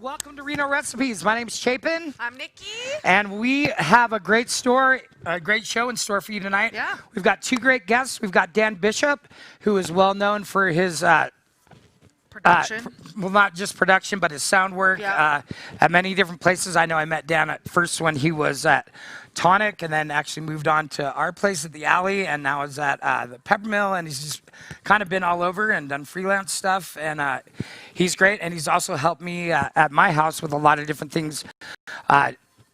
Welcome to Reno Recipes. My name's Chapin. I'm Nikki. And we have a great show in store for you tonight. Yeah. We've got two great guests. We've got Dan Bishop, who is well known for his Production. well, not just production, but his sound work at many different places. I know I met Dan at first when he was at Tonic, and then actually moved on to our place at the Alley, and now is at the Peppermill, and he's just kind of been all over and done freelance stuff, and he's great, and he's also helped me at my house with a lot of different things,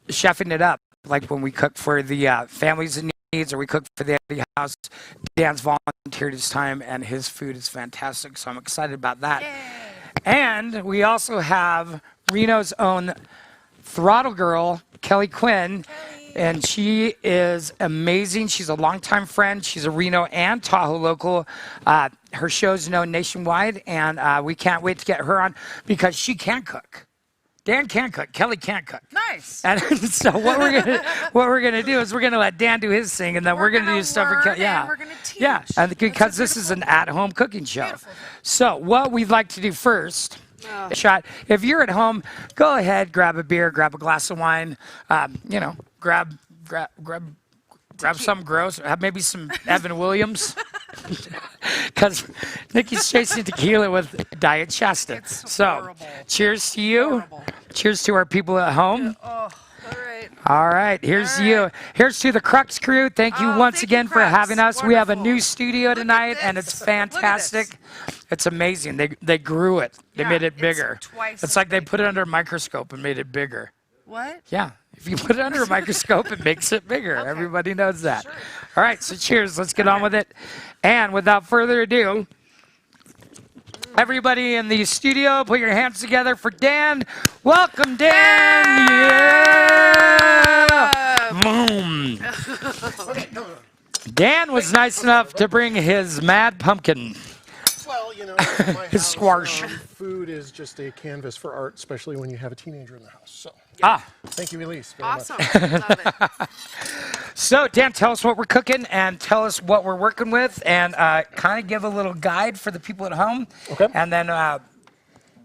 chefing it up, like when we cook for the families in needs, or we cook for the house. Dan's volunteered his time, and his food is fantastic, so I'm excited about that. Yay. And we also have Reno's own throttle girl, Kelly Quinn. And she is amazing. She's a longtime friend. She's a Reno and Tahoe local. Her show's known nationwide, and we can't wait to get her on because she can cook. Dan can cook. Kelly can't cook. Nice. And so what we're gonna do is we're gonna let Dan do his thing, and then we're gonna do stuff for Kelly. Yeah. We're gonna teach. Yeah, and because this is an at-home cooking show. So what we'd like to do first. Shot. If you're at home, go ahead, grab a beer, grab a glass of wine. Grab something gross. Maybe some Evan Williams, because Nikki's chasing tequila with Diet Shasta. It's so, horrible. Cheers to you. Horrible. Cheers to our people at home. Oh, all right. All right, here's to you. Here's to the Crux crew. Thank you once again for having us. Wonderful. We have a new studio tonight, and it's Look at fantastic. It's amazing. They grew it. They made it bigger. It's like they put it under a microscope and made it bigger. What? Yeah. If you put it under a microscope, it makes it bigger. Okay. Everybody knows that. Sure. All right, so cheers. Let's get on with it. And without further ado, everybody in the studio, put your hands together for Dan. Welcome, Dan. Yeah. Boom. Dan was nice enough to bring his Mad Pumpkin. Well, my his house, squash. Food is just a canvas for art, especially when you have a teenager in the house. So, thank you, Elise. Very Awesome. much. Love it. So, Dan, tell us what we're cooking and tell us what we're working with, and kind of give a little guide for the people at home. Okay. And then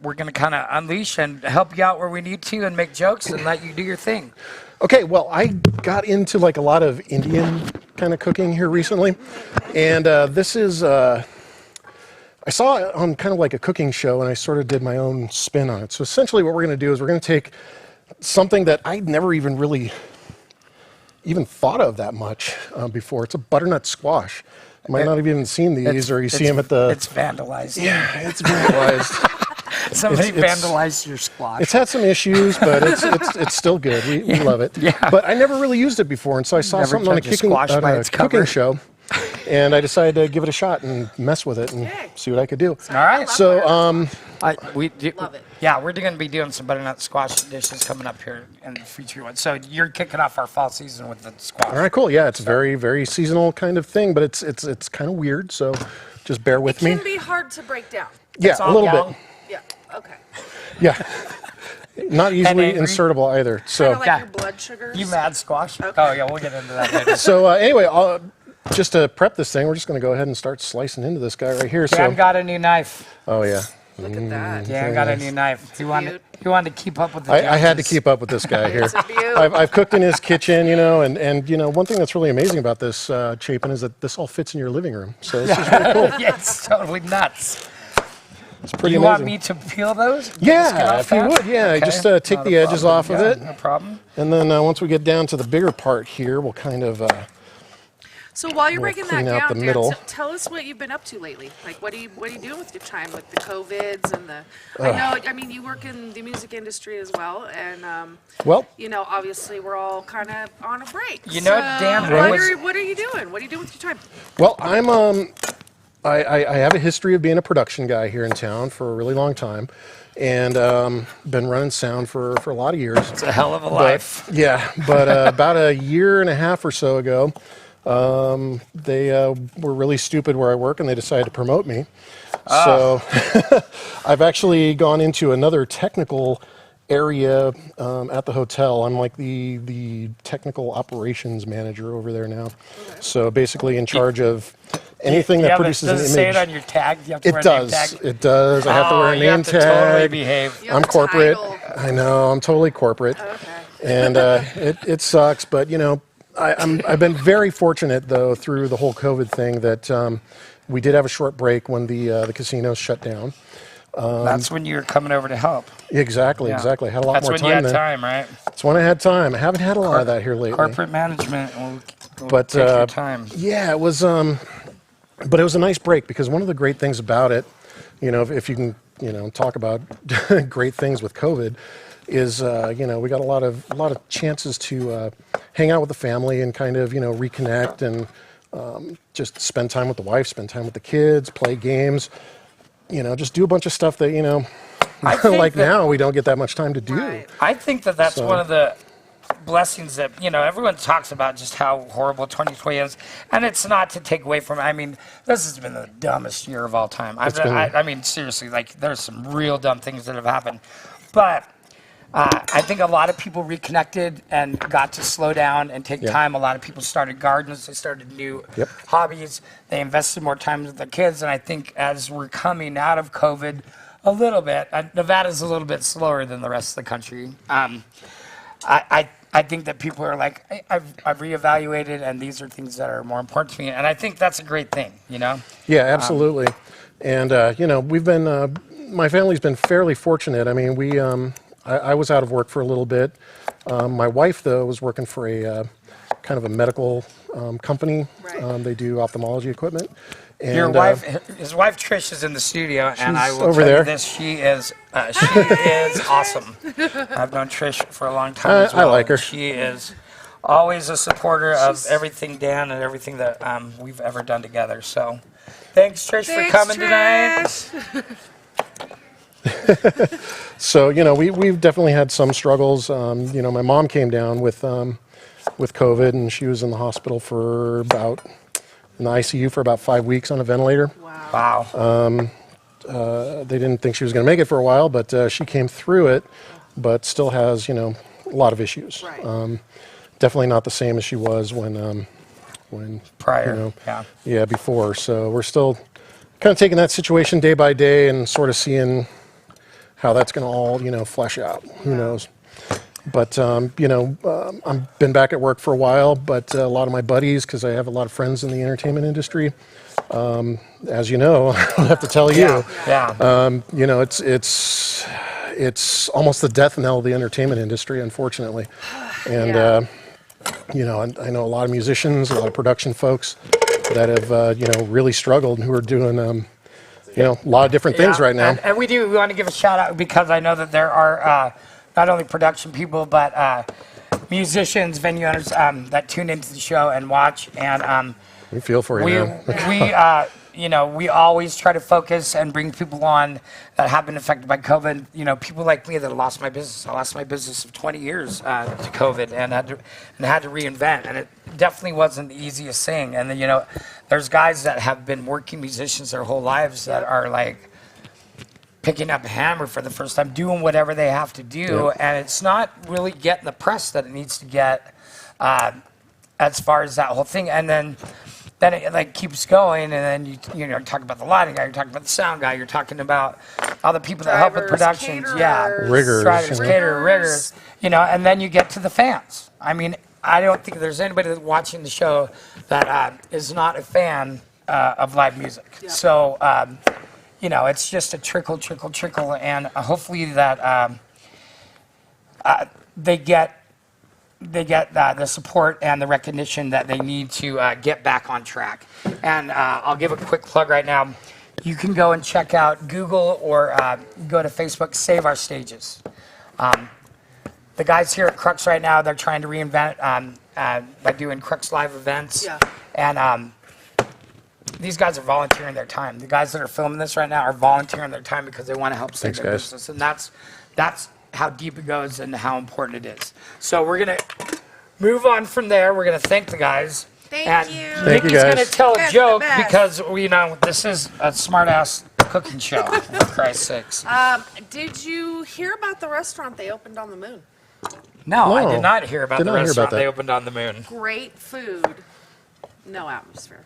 we're going to kind of unleash and help you out where we need to and make jokes and let you do your thing. Okay, well, I got into like a lot of Indian kind of cooking here recently, and this is. I saw it on kind of like a cooking show, and I sort of did my own spin on it. So essentially what we're going to do is we're going to take something that I'd never even really even thought of that much before. It's a butternut squash. You might not have even seen these, or you see them at the... It's vandalized. Yeah, it's vandalized. Somebody vandalized your squash. It's had some issues, but it's still good. We love it. Yeah. But I never really used it before, and so I saw something on a cooking show. And I decided to give it a shot and mess with it and see what I could do. All right. So, we love it. Yeah, we're going to be doing some butternut squash dishes coming up here in the future one. So you're kicking off our fall season with the squash. All right, cool. Yeah, it's very, very seasonal kind of thing, but it's kind of weird. So just bear with me. It can be hard to break down. Yeah, a little bit. Yeah. Okay. Yeah. Not easily insertable either. So. Kind of like your blood sugars. You mad squash? Okay. Oh yeah, we'll get into that later. So anyway, just to prep this thing, we're just going to go ahead and start slicing into this guy right here. Dan got a new knife. Oh, yeah. Look at that. Dan got a new knife. He wanted to keep up with the I had to keep up with this guy here. I've cooked in his kitchen, and one thing that's really amazing about this, Chapin, is that this all fits in your living room. So this is really cool. Yeah, it's totally nuts. It's pretty amazing. You want me to peel those? Yeah, if you would. Yeah, okay. Just take the edges off of it. No problem. And then once we get down to the bigger part here, we'll kind of... So while you're breaking that down, Dan, tell us what you've been up to lately. Like, what are you doing with your time with the COVIDs and the? I mean, you work in the music industry as well, and obviously we're all kind of on a break. Dan, what are you doing? What are you doing with your time? Well, I have a history of being a production guy here in town for a really long time, and been running sound for a lot of years. It's a hell of a life. But about a year and a half or so ago. They were really stupid where I work, and they decided to promote me. So I've actually gone into another technical area at the hotel. I'm like the technical operations manager over there now. Okay. So basically in charge of anything that produces an image. Does it say it on your tag? You have to wear It a name does. tag? It does. I have to wear a you name have to totally tag. behave. You have I'm a corporate. title. I know. I'm totally corporate. Okay. And it sucks, but I've been very fortunate though through the whole COVID thing that we did have a short break when the casinos shut down. That's when you were coming over to help. Exactly. I had a lot more That's when time you had then. time, right? That's when I had time. I haven't had a lot of that here lately. Corporate management will But take your time. yeah, it was. But it was a nice break because one of the great things about it, if you can, talk about great things with COVID, is we got a lot of chances to hang out with the family and kind of reconnect and just spend time with the wife, spend time with the kids, play games, just do a bunch of stuff that like now we don't get that much time to do. Right. I think that's one of the blessings that everyone talks about, just how horrible 2020 is, and it's not to take away from it. I mean, this has been the dumbest year of all time. I mean, seriously, like there's some real dumb things that have happened, but I think a lot of people reconnected and got to slow down and take time. A lot of people started gardens, they started new hobbies, they invested more time with their kids, and I think as we're coming out of COVID a little bit, Nevada's a little bit slower than the rest of the country. I think that people are like, hey, I've reevaluated, and these are things that are more important to me, and I think that's a great thing, Yeah, absolutely. And we've been, my family's been fairly fortunate. I mean, I was out of work for a little bit. My wife, though, was working for a kind of a medical company. Right. They do ophthalmology equipment. And, Your wife, his wife Trish, is in the studio, and I will over tell there. you this: she is awesome. I've known Trish for a long time as well. I like her. She is always a supporter of everything Dan and everything that we've ever done together. So, thanks Trish for coming tonight. So we've definitely had some struggles. My mom came down with COVID, and she was in the hospital for in the ICU for about 5 weeks on a ventilator. Wow. They didn't think she was going to make it for a while, but she came through it, but still has a lot of issues. Right. Definitely not the same as she was when Prior. before. So we're still kind of taking that situation day by day and sort of seeing how that's going to all flesh out. Who knows? But I've been back at work for a while, but a lot of my buddies, because I have a lot of friends in the entertainment industry, as you know, I don't have to tell you. Yeah. It's almost the death knell of the entertainment industry, unfortunately. And I know a lot of musicians, a lot of production folks that have really struggled and who are doing a lot of different things right now. And we want to give a shout out because I know that there are not only production people but musicians, venue owners that tune into the show and watch. And we feel for you, man. we always try to focus and bring people on that have been affected by COVID. People like me that lost my business. I lost my business of 20 years to COVID and had to reinvent. And it definitely wasn't the easiest thing. And then, there's guys that have been working musicians their whole lives that are like picking up a hammer for the first time, doing whatever they have to do. And it's not really getting the press that it needs to get as far as that whole thing. And then it like keeps going, and then you're talking about the lighting guy, you're talking about the sound guy, you're talking about all the people that help with productions, riggers, riggers, and then you get to the fans. I mean, I don't think there's anybody that's watching the show that is not a fan of live music. Yeah. So, it's just a trickle, and hopefully that they get the support and the recognition that they need to get back on track. And I'll give a quick plug right now. You can go and check out Google or go to Facebook, Save Our Stages. The guys here at Crux right now, they're trying to reinvent by doing Crux Live events. Yeah. And these guys are volunteering their time. The guys that are filming this right now are volunteering their time because they want to help save their business. And that's how deep it goes and how important it is. So we're going to move on from there. We're going to thank the guys. Thank you. Thank you, Nikki's guys. going to tell a joke because this is a smart-ass cooking show, for Christ's sakes. Did you hear about the restaurant they opened on the moon? No, I did not hear about the restaurant that. they opened on the moon. Great food. No atmosphere.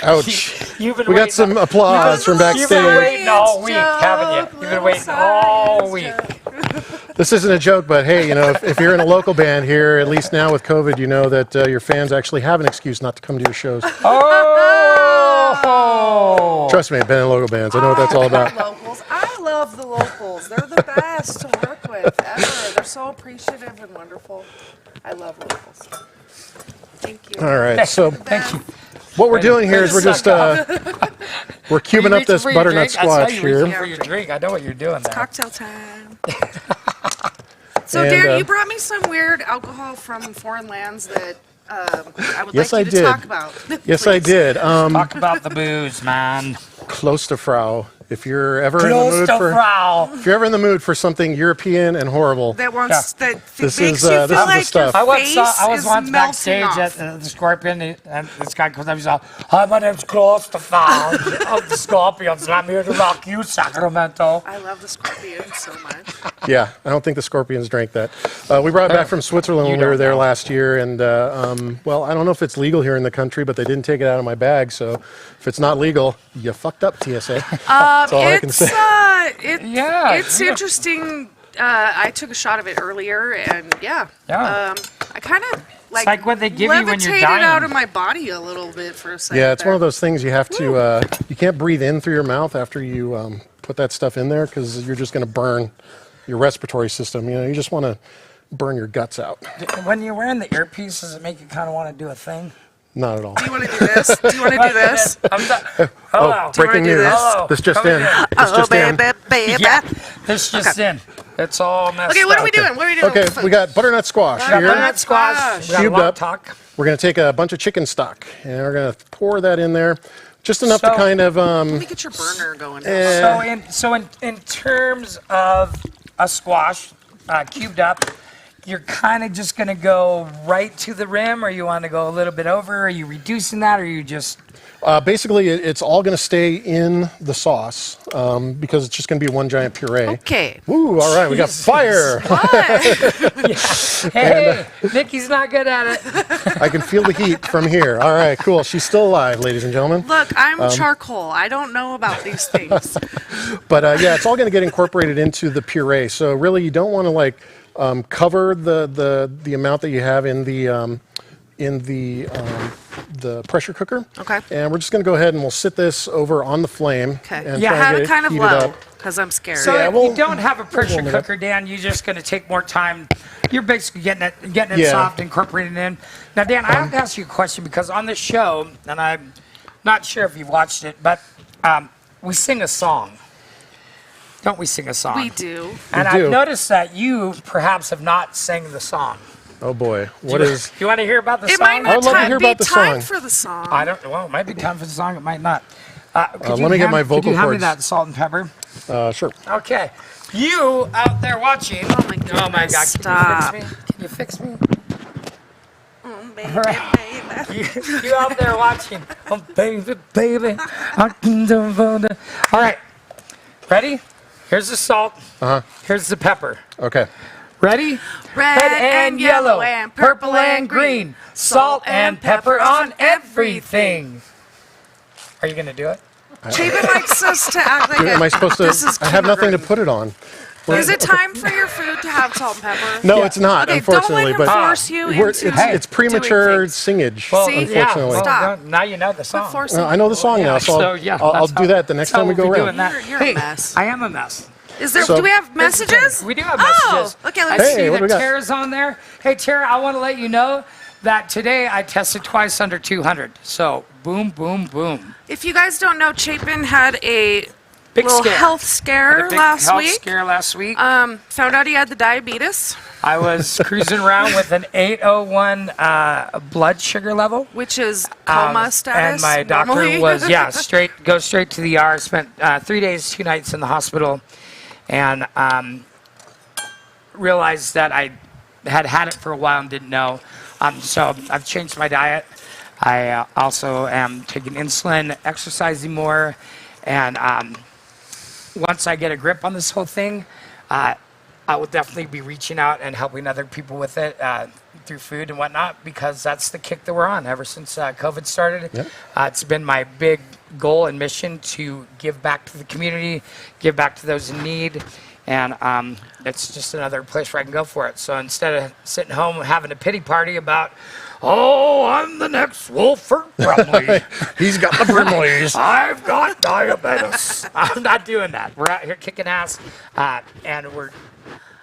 Ouch. You've been We got some applause from You've been backstage. waiting all week, haven't you? You've been waiting all week. This isn't a joke, but hey, you know, if you're in a local band here, at least now with COVID, you know that your fans actually have an excuse not to come to your shows. Oh! Trust me, I've been in local bands. I know what that's all about. Locals. I love the locals. They're the best to work with ever. They're so appreciative and wonderful. I love locals. Thank you. All right, so Thank you. what we're doing here is we're just we're cubing up this butternut squash here. here. For your drink. I know what you're doing there. Cocktail time. So, And, Darren, you brought me some weird alcohol from foreign lands that I would Yes, like you I to did. talk about. Yes, I Please. did. Talk about the booze, man. Klosterfrau. If you're ever in the mood for Klosterfrau. if you're ever in the mood for something European and horrible, That wants that This makes is, you this feel is the like stuff. your I face was is once melting backstage off. at the Scorpion, and this guy comes up and he's like, "Hi, my name's Klosterfrau of the Scorpions, and I'm here to rock you, Sacramento." I love the Scorpion so much. yeah, I don't think the Scorpions drank that. We brought it back from Switzerland when we were there last year, and well, I don't know if it's legal here in the country, but they didn't take it out of my bag, so if it's not legal, you fucked up, TSA. That's all I can say. It's interesting. I took a shot of it earlier, and Yeah. I kind of like what they give you when you're levitated dying. out of my body a little bit for a second. Yeah, it's one of there. those things you have to, you can't breathe in through your mouth after you put that stuff in there because you're just going to burn your respiratory system. You know, you just want to burn your guts out. When you're wearing the earpiece, does it make you kind of want to do a thing? Not at all. Do you want to do this? Do you want to do this? I'm done. Hello. Do you Breaking wanna do news. this? Hello. This just Come in. again. This just in. baby. Yeah, this just in. It's all messed Okay, what up. are we doing? What are we doing? Okay, we got butternut squash We got here. butternut squash. We got a Cubed lot up. talk. We're going to take a bunch of chicken stock and we're going to pour that in there. Just enough to So- kind of, Let me get your burner going. So in terms of a squash cubed up, you're kind of just going to go right to the rim, or you want to go a little bit over? Are you reducing that, or are you just... basically it's all going to stay in the sauce because it's just going to be one giant puree. Okay. Woo, all right, we got fire. Hey, Nikki's not good at it. I can feel the heat from here. All right, cool. She's still alive, ladies and gentlemen. Look, I'm charcoal. I don't know about these things. But yeah, it's all going to get incorporated into the puree. So really, you don't want to like cover the amount that you have in the pressure cooker. Okay. And we're just going to go ahead and we'll sit this over on the flame. Okay. And Yeah, try Have and it get kind of heated low, up. because I'm scared. So Yeah, if we'll- you don't have a pressure warm it up. cooker, Dan, you're just going to take more time. You're basically getting it Yeah. soft, incorporating it in. Now, Dan, I have to ask you a question because on this show, and I'm not sure if you've watched it, but we sing a song. Don't we sing a song? We do. And We do. I've noticed that you perhaps have not sang the song. Oh boy, what Do is? you want to hear about the It song? might I not would love to hear be about the time song. for the song. I don't. Well, it might be time for the song. It might not. Let me get my Could vocal you hand me cords. that salt and pepper? Sure. Okay. You out there watching. Oh my Oh my goodness, God. stop. Can you fix me? Baby, Right. baby. You out there watching. Oh, baby, baby. I can do it. All right. Ready? Here's the salt. Here's the pepper. Okay. Ready? Red and yellow and purple and green. Salt and pepper on everything. Are you going to do it? Chapin likes us to act like Am I supposed to? This is I have nothing to kindergarten. put it on. Is it time for your food to have salt and pepper? No, it's not. Okay, Unfortunately, don't let him but force you we're- into it's premature doing things. singage. Well, See? Unfortunately. Stop. Now you know the song. Quit forcing I know the song now, so So, yeah, I'll that's do how- that the next that's how time we we'll go be around. doing that. You're a Hey, mess. I am a mess. Is there? So- Do we have messages? We do have Oh, messages. okay, I let's Hey, see what do we that got? Tara's on there. Hey, Tara, I want to let you know that today I tested twice under 200. So, boom, boom, boom. If you guys don't know, Chapin had a Big little scare. health Had scare a big last health week. scare last week. Found out he had the diabetes, I was cruising around with an 801 blood sugar level. which is coma status. And my doctor normally. was, go straight to the ER. Spent 3 days, 2 nights in the hospital, and realized that I had it for a while and didn't know. So I've changed my diet. I also am taking insulin, exercising more, and once I get a grip on this whole thing, I will definitely be reaching out and helping other people with it through food and whatnot, because that's the kick that we're on ever since COVID started. Yep. It's been my big goal and mission to give back to the community, give back to those in need, and it's just another place where I can go for it. So instead of sitting home having a pity party about, oh, I'm the next Wolford Brimley. He's got the Brimleys. I've got diabetes. I'm not doing that. We're out here kicking ass, and we're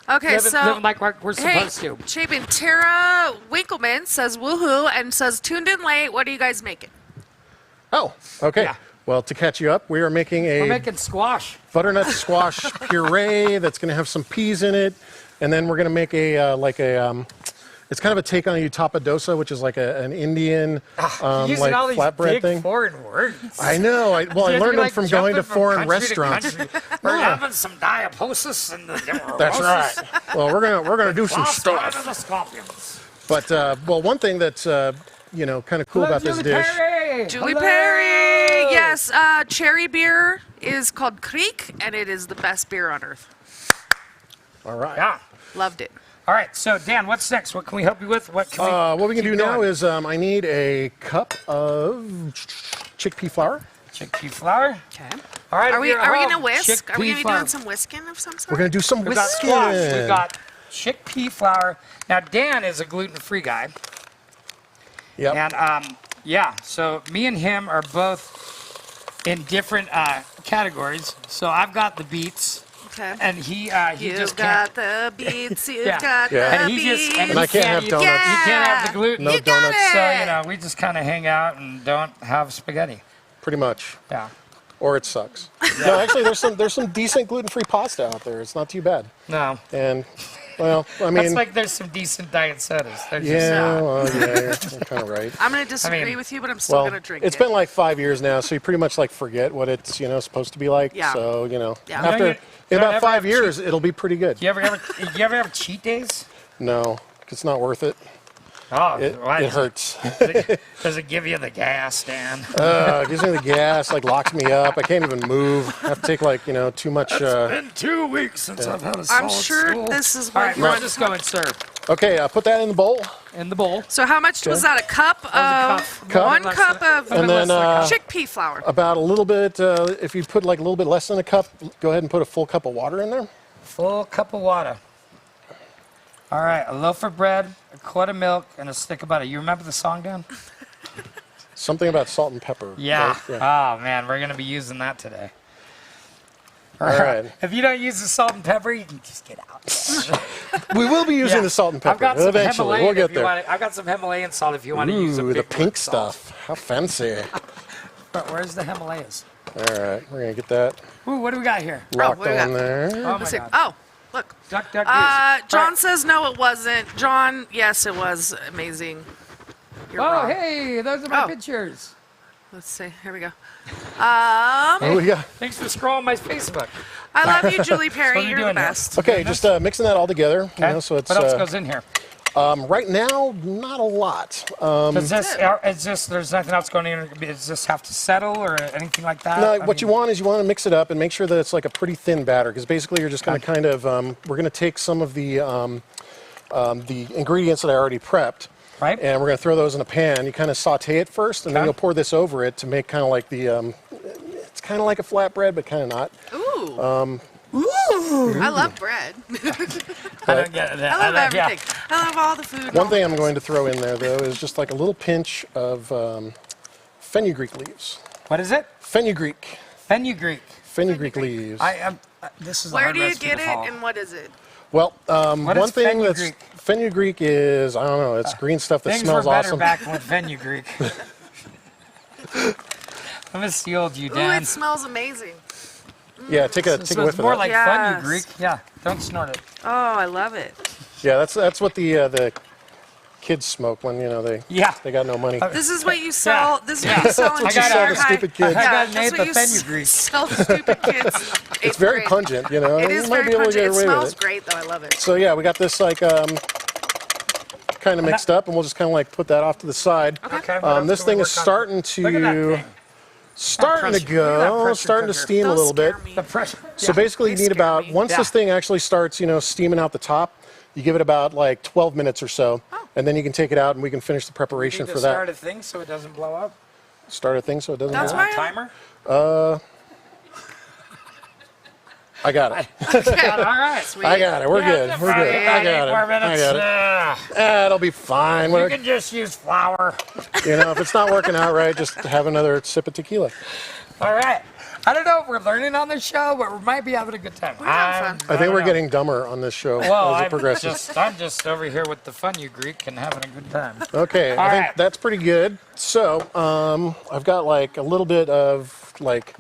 Okay, living like we're supposed to. Chapin, Tara Winkleman says woohoo and says tuned in late. What are you guys making? Oh, okay. Yeah. Well, to catch you up, we are making We're a making squash. butternut squash puree that's going to have some peas in it, and then we're going to make it's kind of a take on a utapa dosa, which is like an Indian Using like all these flatbread big thing. foreign words. I know. I You have to learned be, them like, from going to jumping from foreign country to restaurants. country. We're having some diaposis and That's right. Well, we're gonna do some Last ride of stuff. the scorpions. But well, one thing that's kind of cool about this dish. Julie Hello. Perry. Yes, cherry beer is called Creek, and it is the best beer on earth. All right. Yeah. Loved it. All right. So Dan, what's next? What can we help you with? What can What we can keep do now going? is I need a cup of chickpea flour. chickpea flour. Okay. All right. Are we if you're at gonna home, whisk? Are we chickpea gonna be flour. doing some whisking of some sort? We're gonna do some We've got squash. We've whisking. got chickpea flour. Now Dan is a gluten-free guy, Yep. and yeah. So me and him are both in different categories. So I've got the beets, Okay. and he You've just got can't. the beets. You've Yeah. got Yeah. the And he beets. just And I can't have eat- donuts. You can't have the gluten. No You got donuts. it. So we just kind of hang out and don't have spaghetti. Pretty much. Yeah. Or it sucks. No, actually, there's some decent gluten-free pasta out there. It's not too bad. No. And well, I That's mean, like there's some decent diet sodas. They're just yeah, well, yeah, you're kind of right. I'm gonna disagree I mean, with you, but I'm still Well, gonna drink it's it. been like 5 years now, so you pretty much like forget what it's supposed to be like. Yeah. So Yeah. after You in don't about ever 5 have years, it'll be pretty good. You ever have cheat days? No, it's not worth it. Oh, It why it hurts. Does it give you the gas, Dan? It gives me the gas, like locks me up. I can't even move. I have to take like too much. Been 2 weeks since I've had a solid I'm sure stool. this is All what right, you we're want. just going to serve Okay, put that in the bowl, in the bowl. So how much was that? A cup of Cup. 1 cup of and then chickpea flour. about a little bit. If you put like a little bit less than a cup, go ahead and put a full cup of water in there. Full cup of water. All right, a loaf of bread, a quart of milk, and a stick of butter. You remember the song, Dan? Something about salt and pepper. Yeah. right? Oh man, we're gonna be using that today. All right. If you don't use the salt and pepper, you can just get out. We will be using Yeah. the salt and I've pepper got some eventually. Himalayan We'll get if you there. want I've got some Himalayan salt if you want to use a Ooh, big the pink word salt. stuff. How fancy. But where's the Himalayas? All right, we're gonna get that Ooh, what do we got here? locked what do we got? on there. Oh my Let's see. God. Oh, look. Duck, duck, goose. John Right. says no, it wasn't. John, yes, it was amazing. You're Oh, wrong. hey, those are my Oh. pictures. Let's see. Here we go. Oh yeah. Thanks for scrolling my Facebook. I love you, Julie Perry. What are you You're the doing here? best. Okay, just mixing that all together. Okay. So it's what else goes in here? right now not a lot. Is this, there's nothing else going in? Does this have to settle or anything like that? No, I what you mean- want is you want to mix it up and make sure that it's like a pretty thin batter, because basically you're just going to kind of we're going to take some of the ingredients that I already prepped. Right. And we're going to throw those in a pan. You kind of saute it first, and then Okay. you'll pour this over it to make kind of like the. It's kind of like a flatbread, but kind of not. Ooh. I love bread. I don't get that. I love yeah. everything. I love all the food. One thing I'm going to throw in there, though, is just like a little pinch of fenugreek leaves. What is it? Fenugreek. Fenugreek. Fenugreek leaves. I am. This is a Where hard do you recipe get to it, follow. and what is it? Well, What one is thing fenugreek? that's fenugreek is, I don't know, it's green stuff that Things smells were better awesome. back with fenugreek. I'm gonna steal you, Ooh, Dan. it smells amazing. Yeah, take a So whiff it's of more that. like Yes. fenugreek. Yeah, don't snort it. Oh, I love it. Yeah, that's what the kids smoke when Yeah. they got no money. This is what you sell. This is what you sell in what you junior sell to high. stupid kids. I got Yeah, an that's eighth what of you fenugreek. sell to stupid kids. It's Eighth very grade. pungent, It You is might very be able to pungent. get It away smells with it. great, though. I love it. So yeah, we got this like kind of mixed up, and we'll just kind of like put that off to the side. Okay. what else This can we thing is work on? starting Look at that to thing. Starting to pressure- look at that go, pressure starting to cooker. steam a Those little bit. scare me. The pressure. So basically, you they need scare about me. once Yeah. this thing actually starts, steaming out the top. You give it about like 12 minutes or so, and then you can take it out, and we can finish the preparation for that. Start a thing so it doesn't blow up. Start a thing so it doesn't. That's blow why up. Timer. I got it. Okay. All right. Sweet. I got it. We're good. We're good. I got it. More I minutes. got it. It'll be fine. You can just use flour. If it's not working out right, just have another sip of tequila. All right. I don't know if we're learning on this show, but we might be having a good time. We're having fun. I think we're getting dumber on this show Well, as it progresses. I'm just over here with the fun, you Greek, and having a good time. Okay, I think right. that's pretty good. So, I've got like a little bit of like,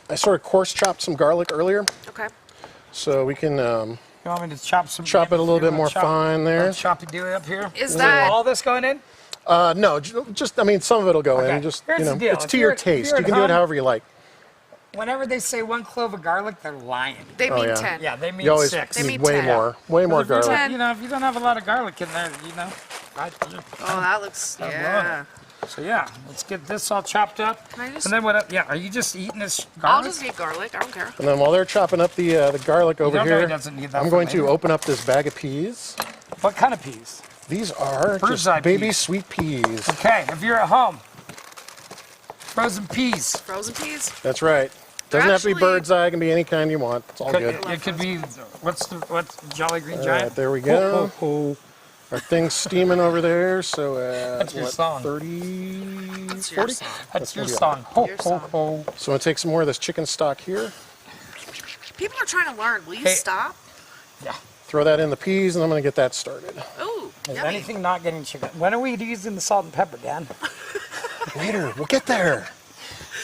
I sort of coarse chopped some garlic earlier, Okay. so we can You want me to chop some? chop it a little you bit wanna more fine there. Choppy do it up here. Is that- all this going in? No, just I mean some of it'll go Okay. in. Just Here's the deal. it's If to you're- your if taste. you're You at can do it home- however you like. Whenever they say 1 clove of garlic, they're lying. They mean yeah. 10. Yeah, they mean You always 6. They need mean way 10. more, way more If you don't- garlic. 10. if you don't have a lot of garlic in there, Oh, that looks, I'm yeah. So yeah, let's get this all chopped up. Can I just- And then what? Yeah, are you just eating this I'll garlic? just eat garlic. I don't care. And then while they're chopping up the garlic over don't know here, he doesn't need that I'm for going to later. open up this bag of peas. What kind of peas? These are Bird's just eye baby peas. sweet peas. Okay, if you're at home, frozen peas. Frozen peas. That's right. Doesn't have to be actually- bird's eye. It can be any kind you want. It's all good. It could be what's Jolly Green All Giant? right, there we go. Ho, ho, ho. Our thing's steaming over there. So That's your what, song. 30, That's your 40? song. That's your gonna be song. Ho, Your ho, song. ho. So I'm gonna take some more of this chicken stock here. People are trying to learn. Will you Hey. stop? Yeah. Throw that in the peas, and I'm gonna get that started. Ooh, Is yummy. anything not getting chicken? When are we using the salt and pepper, Dan? Later, we'll get there.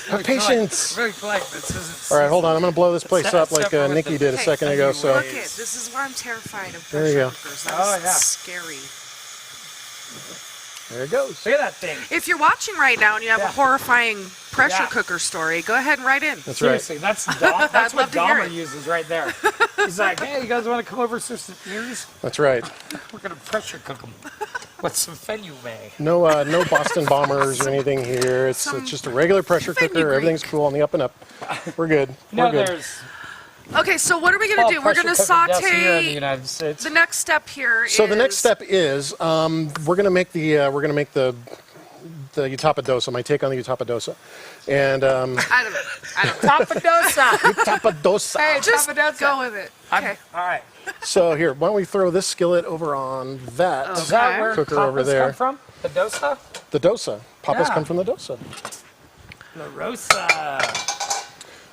Have patience. Very polite. This isn't. All right, hold on. I'm gonna blow this place up like Separate Nikki the- did a Okay, second ago. So Look it. This is why I'm terrified of There you go. pressure cookers. That Oh, is yeah. scary. there it goes. Look at that thing. If you're watching right now and you have Yeah. a horrifying pressure Yeah. cooker story, go ahead and write in. That's right. Seriously, that's that's I'd what love to hear Dahmer it. uses right there. He's like, hey, you guys want to come over for some ears? That's right. We're gonna pressure cook them with some fenugreek. No Boston bombers or anything here. It's Some just a regular pressure cooker. fenugreek. Everything's cool on the up and up. We're good. No, We're good. there's Okay, so what are we going to do? We're going to here in the saute. United States. The next step here So the next is- step is we're gonna make the Utapa dosa. My take on the Utapa dosa, and I don't know. Tapadosa. Utapa dosa. Hey, Just Tapadosa. go with it. Okay. All right. So here, why don't we throw this skillet over on that Is that Okay. where cooker tapas over there? come from? The dosa? The dosa. Papas Yeah. come from the dosa. La Rosa.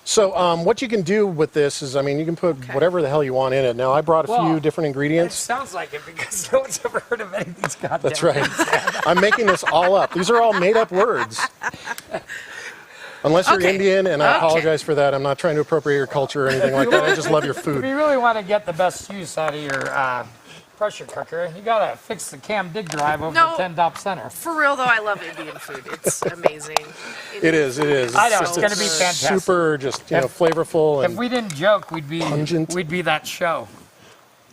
So what you can do with this is, I mean, you can put whatever the hell you want in it. Now I brought a Well, few different It ingredients. sounds like it because no one's ever heard of any of these goddamn That's right. I'm making this all up. These are all made up words. Unless you're Okay. Indian, and I Okay. apologize for that. I'm not trying to appropriate your culture or anything like that. I just love your If food. you really want to get the best use out of your pressure cooker, you gotta fix the cam dig drive over No. the 10 top center. For real though, I love Indian food. It's amazing. It is. It is. I know, just- it's gonna be fantastic. Super, just flavorful If and we didn't joke, we'd be Pungent. that show.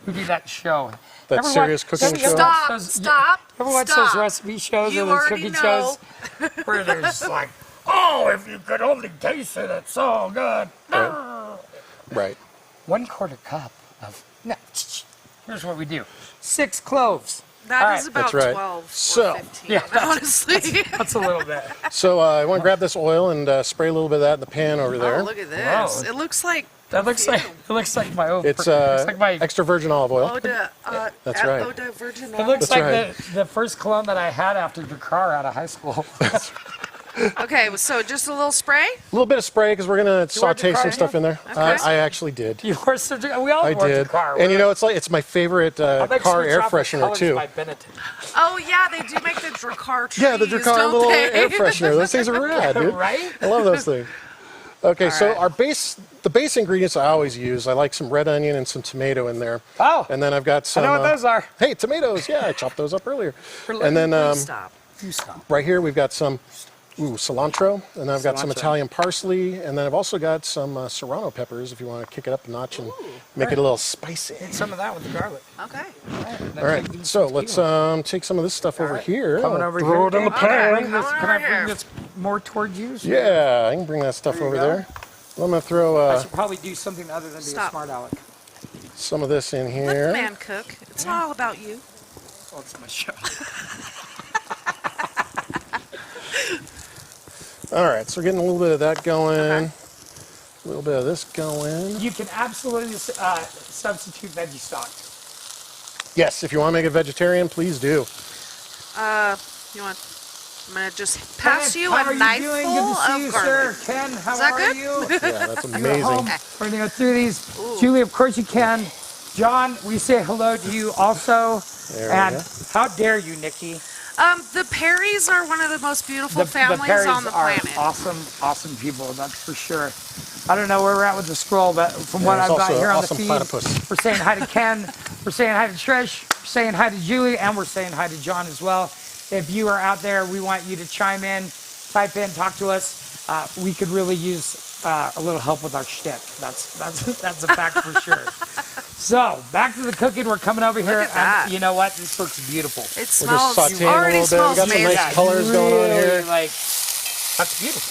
We'd be that show. that Ever serious watch- cooking you show. ever Stop! watch those- Stop! Ever watch stop. those recipe shows You or those already cooking know. shows where there's like, oh, if you could only taste it, it's so good. Right. 1/4 cup of no. Here's what we do: 6 cloves. That All is right. about That's right. 12 So, or 15, yeah, that's- honestly. That's a little bit. So I want to grab this oil and spray a little bit of that in the pan over there. Oh, look at this. Wow. It looks like That looks like my own. It's looks like my. extra virgin olive oil. Eau de, That's right. Eau de Virgin It looks That's like right. the first cologne that I had after Dakar out of high school. Okay, so just a little spray? A little bit of spray because we're gonna saute Dakar some in stuff here? in there. Okay. I actually did. You wore some. We all I wore did. Dakar. And it's my favorite car air freshener too. By Benetton. Oh, yeah, they do make the Drakkar trees, Yeah, the Drakkar don't little they? air freshener. Those things are rad, dude. Right? I love those things. Okay, so right. the base ingredients I always use. I like some red onion and some tomato in there. Oh, And then I've got I some. know what those are. Hey, tomatoes! Yeah, I chopped those up earlier. And then Please stop. You stop. right here we've got some cilantro, and then I've got some Cilantro. Italian parsley, and then I've also got some serrano peppers if you want to kick it up a notch and make it a little spicy. Some of that with the garlic. Okay. All right, so let's take some of this stuff over here. Coming I'll over throw here. it in the Can I pan. bring this? Come Can I over here. bring this more towards you? So Yeah, I can bring that stuff There you over go. there. I'm going to throw I should probably do something other than be a Stop. smart aleck. some of this in Let here. the man cook. It's not all about you. Well, it's my show. All right, so we're getting a little bit of that going. A little bit of this going. You can absolutely substitute veggie stock. Yes, if you want to make it vegetarian, please do. You want? I'm gonna just pass you how a are knife you doing? full Good to see of you, garlic. sir. Ken, how Is that are good? you? Yeah, that's You're amazing. home. We're gonna go through these. Julie, of course you can. John, we say hello to you also. There we And go. how dare you, Nikki? The Perrys are one of the most beautiful The families Perrys on the are planet. awesome people, that's for sure. I don't know where we're at with the scroll, but from what there's I've got also here on the awesome feed, platypus. we're saying hi to Ken, we're saying hi to Trish, we're saying hi to Julie, and we're saying hi to John as well. If you are out there, we want you to chime in, type in, talk to us. We could really use a little help with our shtick. That's a fact for sure. So back to the cooking. We're coming over here, at that. and you know what? This looks beautiful. It We're smells. just sauteing Already a little bit. We smells got some amazing. nice colors going on here. Like, that's beautiful.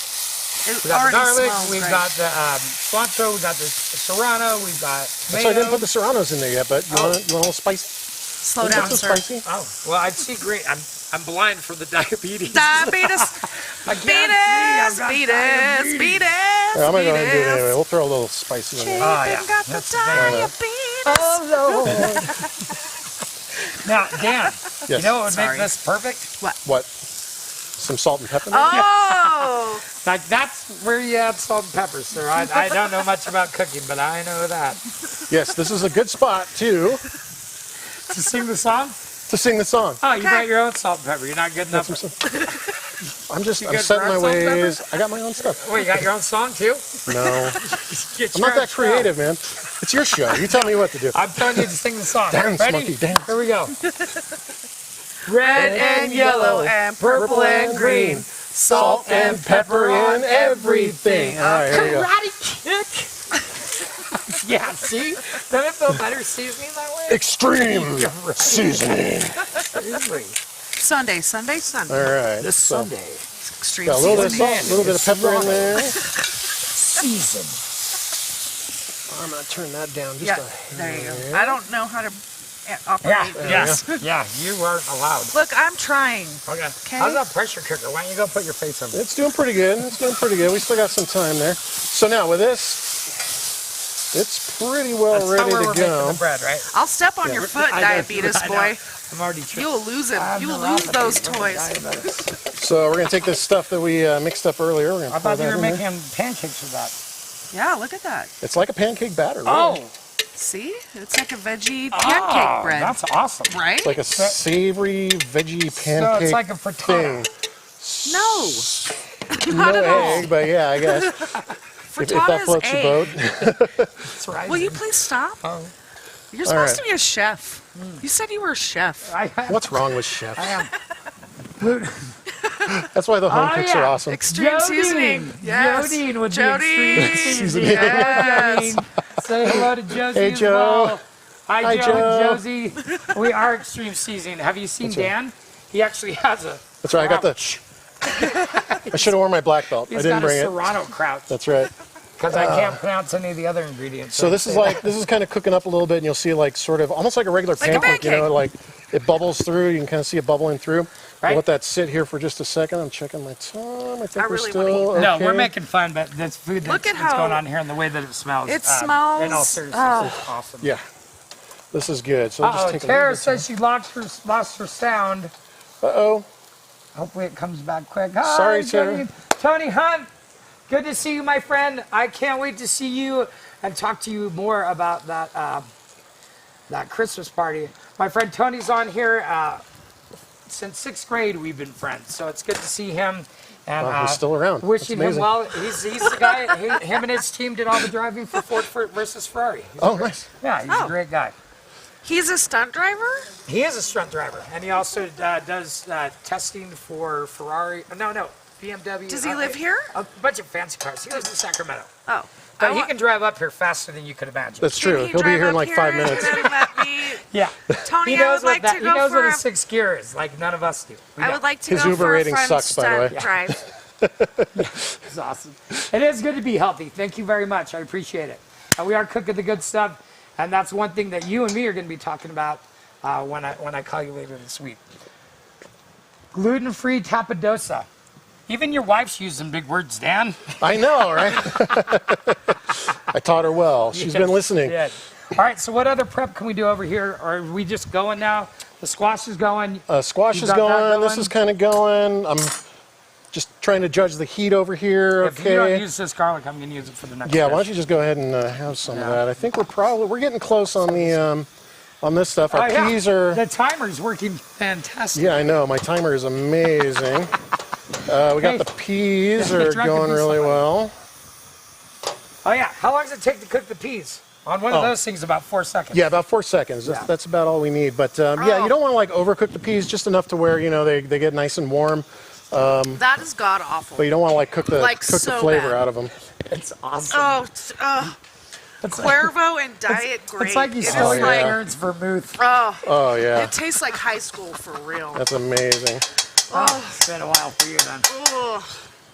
It We got the already garlic, smells we've great. got the cilantro, we got the serrano, we've got So I tomato. didn't put the serranos in there yet, but you want a little spicy? Slow What's down, the sir. spicy? Oh, well, I'd see great. I'm blind from the diabetes. Diabetes. I can't see, I've got diabetes. Beat Yeah, I'm going to go ahead and do it anyway. We'll throw a little spicy in there. Oh, yeah. got the That's diabetes. Oh, Lord. Now, Dan, you Yes. know what would Sorry. make this perfect? What? Some salt and pepper? maybe? Oh, Like, that's where you add salt and pepper, sir. I don't know much about cooking, but I know that. Yes, this is a good spot, too, To sing the song? to sing the song. Oh, you Okay. brought your own salt and pepper. You're not good enough. I'm You set good in for my our salt and pepper? ways. I got my own stuff. Oh, you got your own song, too? No, Get I'm your not own that creative, man. It's your show. You tell me what to do. I'm telling you to sing the song. Dance, Ready? monkey, dance. Here we go. red and yellow and purple and green. Salt and pepper in everything. All right, here you go. Karate kick. Yeah, see? Doesn't it feel better seasoning that way? Extreme seasoning. Seriously. Sunday. All right. This so, Sunday. Extreme got a little bit of seasoning. salt, a little bit of pepper in there. Season. I'm going to turn that down just Yeah, a there you go. hair. I don't know how to operate. Yeah, you aren't allowed. Look, I'm trying. Okay. Okay. How's that pressure cooker? Why don't you go put your face over it? It's doing pretty good. It's doing pretty good. We still got some time there. So now with this, it's pretty well That's ready how we're to making go. the bread, right? I'll step on your foot, I know, diabetes I know. boy. I'm already tripped. You'll lose him. I have You'll lose neuropathy those from toys. diabetes. So we're going to take this stuff that we mixed up earlier. We're going I to pour thought you that were in there. making pancakes with that. Yeah, look at that. It's like a pancake batter. Really. Oh, See? It's like a veggie pancake bread. That's awesome. Right? It's like a savory veggie pancake So it's like a frittata. thing. No. No Not at all. egg, but yeah, I guess. if that Frittata's floats your boat. That's right. Will you please stop? Oh. You're supposed right. to be a chef. You said you were a chef. I am. What's wrong with chefs? I am. That's why the home Oh, cooks yeah. are awesome. Extreme Jodine. seasoning. Yes. Jodine would Jodine. be extreme seasoning. Yes. Say hello to Josie Hey, as Joe. well. Hi, Hi, Joe Joe. and Josie. We are extreme seasoning. Have you seen That's right. Dan? He actually has a. That's right. I got the. I should have worn my black belt. I He's didn't got bring a it. Serrano crouch That's right. because I can't pronounce any of the other ingredients. So this is kind of cooking up a little bit, and you'll see like sort of almost like a regular Like a pancake. You know, pancake. like it bubbles through. You can kind of see it bubbling through. Right. We'll let that sit here for just a second. I'm checking my time. I think I we're really still wanna eat No, okay. we're making fun, but this food Look that's at how- going on here and the way that it smells. It In all smells- seriousness, it's awesome. Yeah, this is good. So we'll just Uh-oh, take a Tara little bit. says she lost her sound. Uh-oh. Hopefully it comes back quick. Hi, Sorry, Tara. Tony Hunt, good to see you, my friend. I can't wait to see you and talk to you more about that Christmas party. My friend Tony's on here. Since 6th grade, we've been friends, so it's good to see him. And Wow, he's still around. Wishing That's him amazing. well. He's the guy. Him and his team did all the driving for Ford versus Ferrari. Oh, nice. Yeah, he's a great guy. He's a stunt driver? He is a stunt driver, and he also does testing for Ferrari. No, BMW. Does he live here? A bunch of fancy cars. He lives in Sacramento. Oh. But he can drive up here faster than you could imagine. That's true. He'll be here in like 5 minutes. Yeah. Tony, He I knows would like to he go knows for what a a 6th gear is, like none of us do. We I don't. would like to His go Uber for a rating fun sucks, by the stunt way. drive. It's awesome. It is good to be healthy. Thank you very much. I appreciate it. We are cooking the good stuff, and that's one thing that you and me are going to be talking about when I call you later this week. Gluten-free tapadosa. Even your wife's using big words, Dan. I know, right? I taught her well. She's been listening. Yeah. All right, so what other prep can we do over here? Or are we just going now? The squash is going. Squash is going. This is kind of going. I'm just trying to judge the heat over here. If you don't use this garlic, I'm going to use it for the next Yeah, dish. why don't you just go ahead and have some of that? I think we're getting close on the on this stuff. Our peas are. The timer's working fantastic. Yeah, I know. My timer is amazing. We got the peas are going really well. Oh yeah, how long does it take to cook the peas? On one of those things, about 4 seconds. Yeah, about 4 seconds. That's about all we need. But yeah, you don't want to like overcook the peas, just enough to where they get nice and warm. That is god awful. But you don't want to like cook the flavor bad. out of them. It's awesome. Cuervo and Diet Grape. It's like you stole your parents' vermouth. Oh yeah. It tastes like high school for real. That's amazing. It's been a while for you then.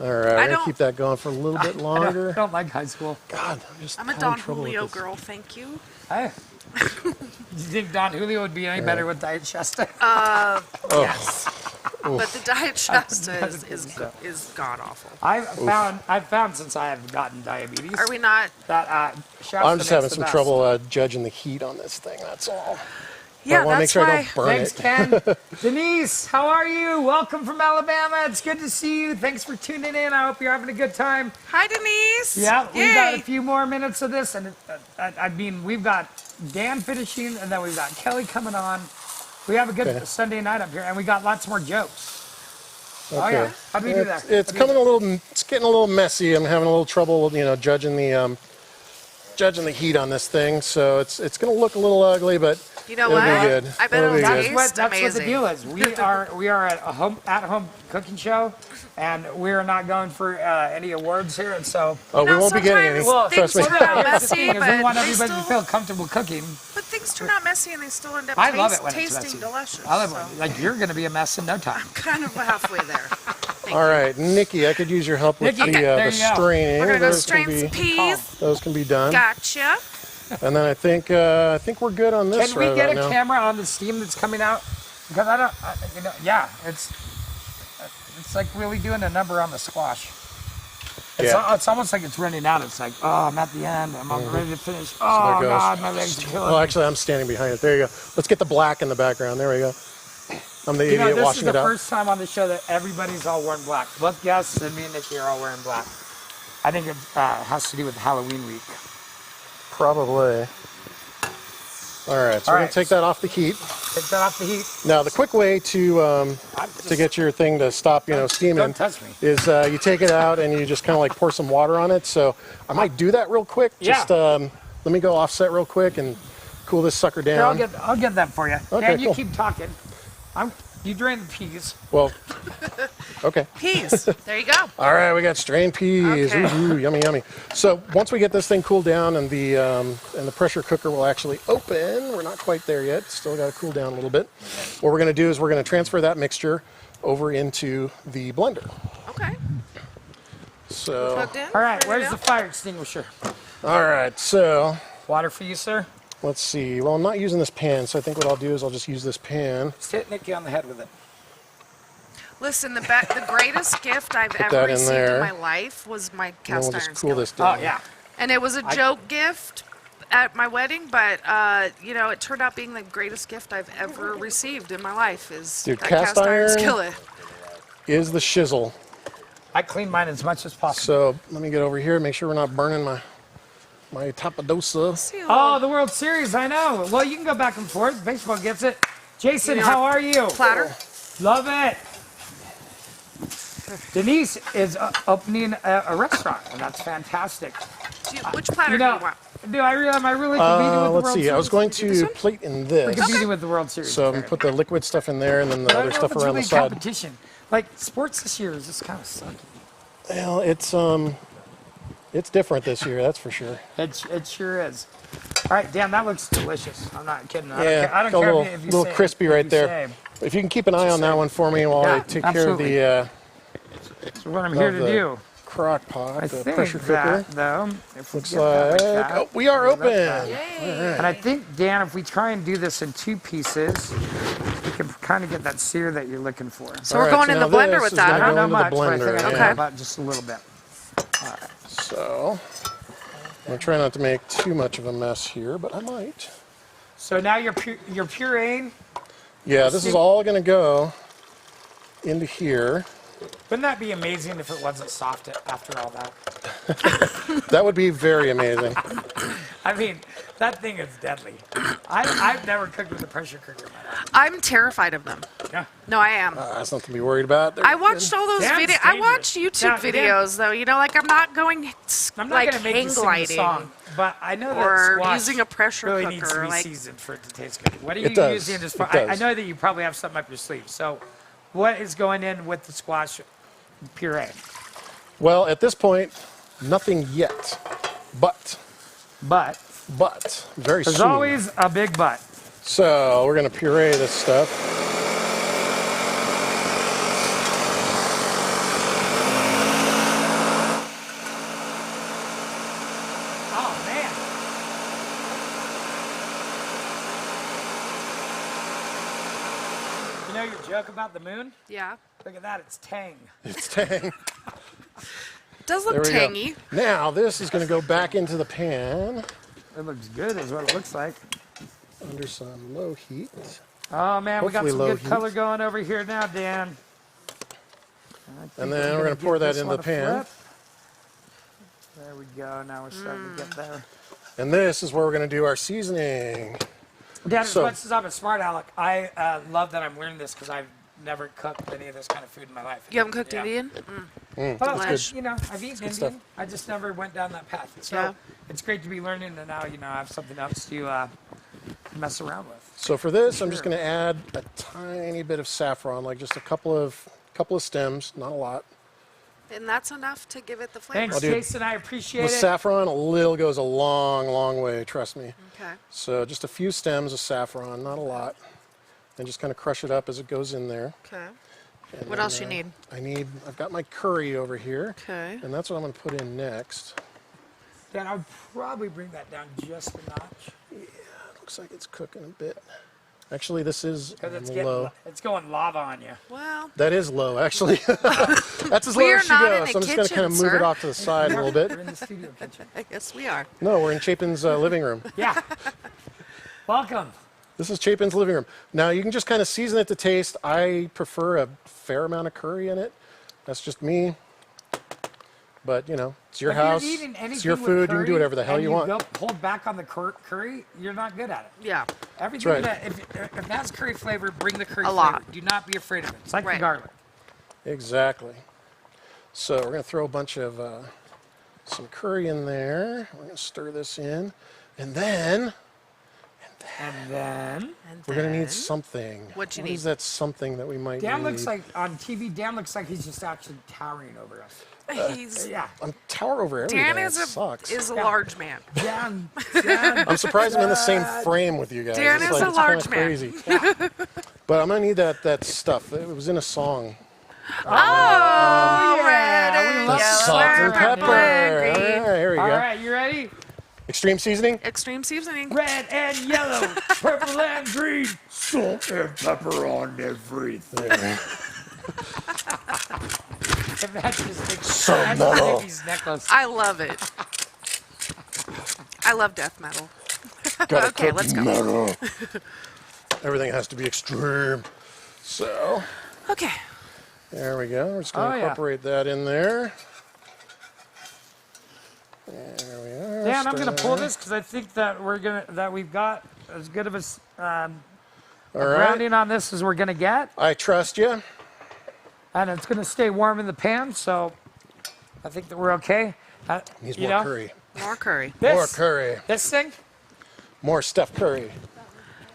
All right, we're gonna keep that going for a little bit longer. I don't like high school. God, I'm a Don Julio girl, thank you. Hey. You think Don Julio would be any better with Diet Shasta? Yes. But the Diet Shasta is god awful. I've found since I have gotten diabetes. Are we not? That Shasta I'm just having makes the some best. trouble judging the heat on this thing. That's all. Yeah, I want to make that's sure why. I don't burn Thanks, it. Ken. Denise, how are you? Welcome from Alabama. It's good to see you. Thanks for tuning in. I hope you're having a good time. Hi, Denise. Yeah, Yay. we've got a few more minutes of this, and I mean, we've got Dan finishing, and then we've got Kelly coming on. We have a good Sunday night up here, and we got lots more jokes. Okay. Oh yeah, how do we do that? It's getting a little messy. I'm having a little trouble, judging the heat on this thing. So it's going to look a little ugly, but you know it'll what? be good. I bet it'll taste That's what the amazing. deal is. We are at a home cooking show, and we are not going for any awards here, and so. Oh, we won't be getting any. Well, Trust me. things turn out Here's the messy, thing, is we but want they everybody to still. feel comfortable cooking. But things turn out messy, and they still end up I love it when it's tasting messy. delicious. I love so. it. Like you're going to be a mess in no time. Kind of halfway there. All right, Nikki, I could use your help with Nikki, the there you go. straining. We're gonna go Those can strain some be- peas. Those can be done. Gotcha. And then I think we're good on this. Can we get right a now. camera on the steam that's coming out? Because I don't, it's like really doing a number on the squash. It's almost like it's running out. It's like, oh, I'm at the end. I'm ready to finish. Oh, there it goes. God, my legs are killing Well, me. actually, I'm standing behind it. There you go. Let's get the black in the background. There we go. I'm the idiot This is washing the it out. first time on the show that everybody's all wearing black. Both guests and me and Nikki are all wearing black. I think it has to do with Halloween week. Probably. All right, so we're gonna take that off the heat. Take that off the heat. Now, the quick way to get your thing to stop, steaming, Don't touch me. is you take it out and you just kind of like pour some water on it. So I might do that real quick. Yeah. Just let me go offset real quick and cool this sucker Here, down. I'll get that for you. Okay, Dan, you cool. keep talking. You drain the peas. Well, okay. Peas. There you go. All right, we got strained peas. Okay. Ooh, yummy, yummy. So once we get this thing cooled down and the pressure cooker will actually open, we're not quite there yet. Still got to cool down a little bit. What we're going to do is we're going to transfer that mixture over into the blender. Okay. So, Plugged in. All right, Ready to where's go? the fire extinguisher? all right. So Water for you, sir. let's see. Well, I'm not using this pan, so I think what I'll do is I'll just use this pan. Just hit Nikki on the head with it. Listen, the greatest gift I've that ever in received there. in my life was my And cast we'll iron just cool skillet. this down. Oh, yeah. And it was a joke gift at my wedding, but it turned out being the greatest gift I've ever received in my life is Dude, that cast cast iron iron- skillet. Is the shizzle. I clean mine as much as possible. So let me get over here, make sure we're not burning my tapadosa. See a Oh, little the World Series, I know. Well, you can go back and forth. Baseball gets it. Jason, You how want are you? platter. Love it. Denise is opening a restaurant, and that's fantastic. Which platter do you want? Do I really, am I really competing with the Let's World see. Series? I was going This to one? plate in We're this. competing with the World Series. So I'm gonna put the liquid stuff in there and then the other stuff around the side. Competition. Like sports this year is just kind of sucky. Well, it's different this year, that's for sure. It sure is. All right, Dan, that looks delicious. I'm not kidding. I Yeah, don't care, I don't got a care little, if you little say- crispy if right you there. say. If you can keep an eye on that one for me while I Yeah, take absolutely. care of That's what I'm here to do. Crock pot, I the think pressure that, cooker. though, if we Looks get that like, that, oh, we are open. And I think, Dan, if we try and do this in 2 pieces, we can kind of get that sear that you're looking for. So we're going in the blender with that, I don't know much, but I blender, think I know yeah. about just a little bit. All right. So, I'm going to try not to make too much of a mess here, but I might. So now you're pureeing. Yeah, this is all going to go into here. Wouldn't that be amazing if it wasn't soft after all that? That would be very amazing. I mean, that thing is deadly. I've never cooked with a pressure cooker in my life. I'm terrified of them. Yeah. No, I am. That's nothing to be worried about. I watched all those Dan's videos. I dangerous. watch YouTube Dan- videos, though. You know, like I'm not going I'm not like going to make hang you sing the gliding. song, but I know that or squash using a pressure really cooker, needs to be like- seasoned for it to taste good. What are you It does. using? As It far, I does. know that you probably have something up your sleeve. So, what is going in with the squash puree? Well, at this point, nothing yet. But very There's soon. always a big but. So we're going to puree this stuff. Oh man! You know your joke about the moon? Yeah. Look at that, it's tang. It's tang. It does There look we tangy. go. Now this is going to go back into the pan It looks good, is what it looks like. under some low heat. Oh man, we got Hopefully some low good heat. color going over here now, Dan. And then we're going to pour that in the pan. There we go. Now we're starting to get there. And this is where we're going to do our seasoning. Dan, as So- much as I'm a smart aleck, I love that I'm learning this because I've never cooked any of this kind of food in my life. You haven't cooked Yeah. Indian? Well, Delish. you know, I've eaten Indian. stuff. I just never went down that path. So Yeah. it's great to be learning, and now I have something else to mess around with. So for this, I'm just going to add a tiny bit of saffron, like just a couple of stems, not a lot. And that's enough to give it the flavor. Thanks, I'll do- Jason. I appreciate With it. saffron, a little goes a long, long way, trust me. Okay. So just a few stems of saffron, not a lot. And just kind of crush it up as it goes in there. Okay. And What then, else you need? I've got my curry over here. Okay. And that's what I'm going to put in next. Dan, I would probably bring that down just a notch. Looks like it's cooking a bit. Actually, this is Because low. it's going lava on you. Well, That is low, actually. That's as low We are as she not in goes. the So I'm just going to kind of kitchen, move it sir. off to the side a little We're bit. in the studio kitchen. I guess we are. No, we're in Chapin's living room. Yeah. Welcome. This is Chapin's living room. Now, you can just kind of season it to taste. I prefer a fair amount of curry in it. That's just me. But, you know, it's your If you're house. eating It's anything your with food. You can do curry whatever the hell and you want. Go hold back on the curry, you're not good at it. Yeah. Everything right. that if it has curry flavor, bring the curry A flavor. lot. Do not be afraid of it. It's like the Right. garlic. Exactly. So we're going to throw a bunch of some curry in there. We're going to stir this in. And then And then And we're going to need then- something. What you What need? is that something that we might Dan need? looks like on TV. Dan looks like he's just actually towering over us. He's Yeah. I'm tower over everything. Dan It sucks. is a Yeah. large man. Dan. I'm surprised I'm in the same frame with you guys. Dan It's is like, a it's kinda large man. crazy. But I'm going to need that stuff. It was in a song. Oh, red we and love yellow Salt and and pepper. blue and green. All right, here we All go. right, you ready? Extreme seasoning. Extreme seasoning. Red and yellow, purple and green, salt and pepper on everything. If that just makes that's metal. Nikki's necklace. I love it. I love death metal. Gotta Okay, cook let's go. metal. Everything has to be extreme. So Okay. there we go. We're just going Oh, to yeah. incorporate that in there. There we are. Dan, I'm gonna pull Stir. this because I think that we've got as good of a All right. grounding on this as we're gonna get, I trust you. and it's gonna stay warm in the pan. So I think that we're okay. Needs You more know, curry. More curry. This, More curry. This thing, More stuffed curry.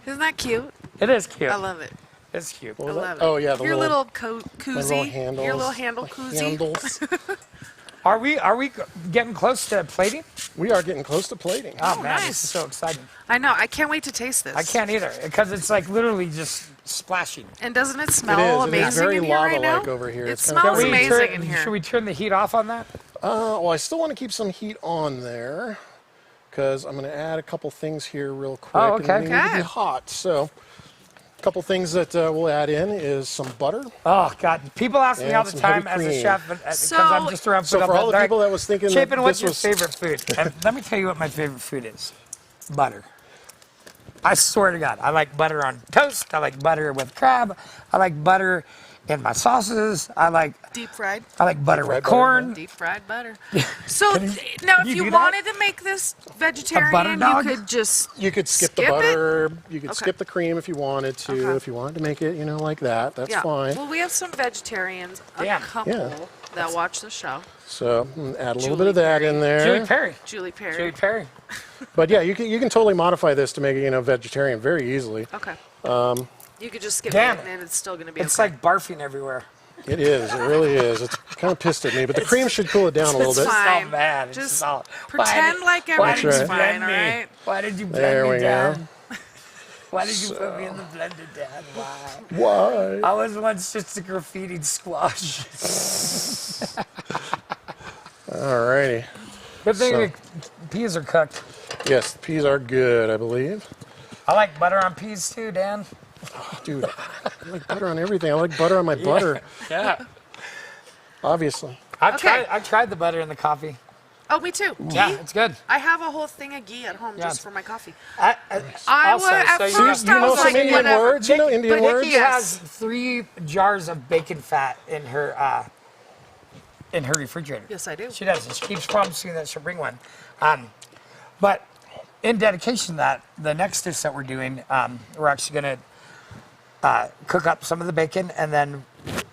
Isn't that cute? it is cute. I love it. It's cute. What I was love that? it. Oh yeah, the Your little little my little koozie. handles. Your little handle My koozie. Handles. Are we getting close to plating? We are getting close to plating. Oh, man, nice. this is so exciting. I know. I can't wait to taste this. I can't either because it's like literally just splashing. And doesn't it smell It is amazing very in here right now? lava-like over here. It It's kinda smells crazy. amazing in here. Should we turn the heat off on that? Well, I still want to keep some heat on there because I'm going to add a couple things here real quick. Oh, okay. And they need to Okay. be hot. So, a couple things that we'll add in is some butter. Oh God! People ask me And all the some time heavy as a cream. chef because So- I'm just around food. So all for all the day. people that was thinking that Chapin, what's this your was favorite food? And let me tell you what my favorite food is. Butter. I swear to God, I like butter on toast. I like butter with crab. I like butter in my sauces. I like Deep fried. butter Deep with fried butter, corn. Deep fried butter. So now, you if do you that? wanted to make this vegetarian, you dog? could just You could skip the Skip it? butter. You could Okay. skip the cream if you wanted to. Okay. If you wanted to make it, like that, that's yeah. fine. Well, we have some vegetarians, a Damn. couple Yeah. that watch the show. So add a little Julie bit of that Perry. in there. Julie Perry. Julie Perry. Julie Perry. But yeah, you can totally modify this to make it vegetarian very easily. Okay. You could just skip Damn it, and it's still going to be It's okay. like barfing everywhere. It is. It really is. It's kind of pissed at me, but the cream should cool it down a little It's bit. fine. It's not bad. It's Just all, pretend like everything's That's right. fine, all right? Why did you blend There me, we go. Dad? Why did you put me in the blender, Dad? Why? Why? I was once just a graffitied squash. Alrighty. Good thing So- the peas are cooked. Yes, the peas are good, I believe. I like butter on peas too, Dan. Dude, I like butter on everything. I like butter on my butter, Yeah. obviously. Okay. I've tried the butter in the coffee. Oh, me too. Yeah, Ghee? it's good. I have a whole thing of ghee at home Yeah. just for my coffee. I Was at so first You I know was some like, Indian whatever. words? You know Indian but words? Nikki has 3 jars of bacon fat in her refrigerator. Yes, I do. She does. And she keeps promising that she'll bring one. But in dedication to that, the next dish that we're doing, we're actually going to cook up some of the bacon, and then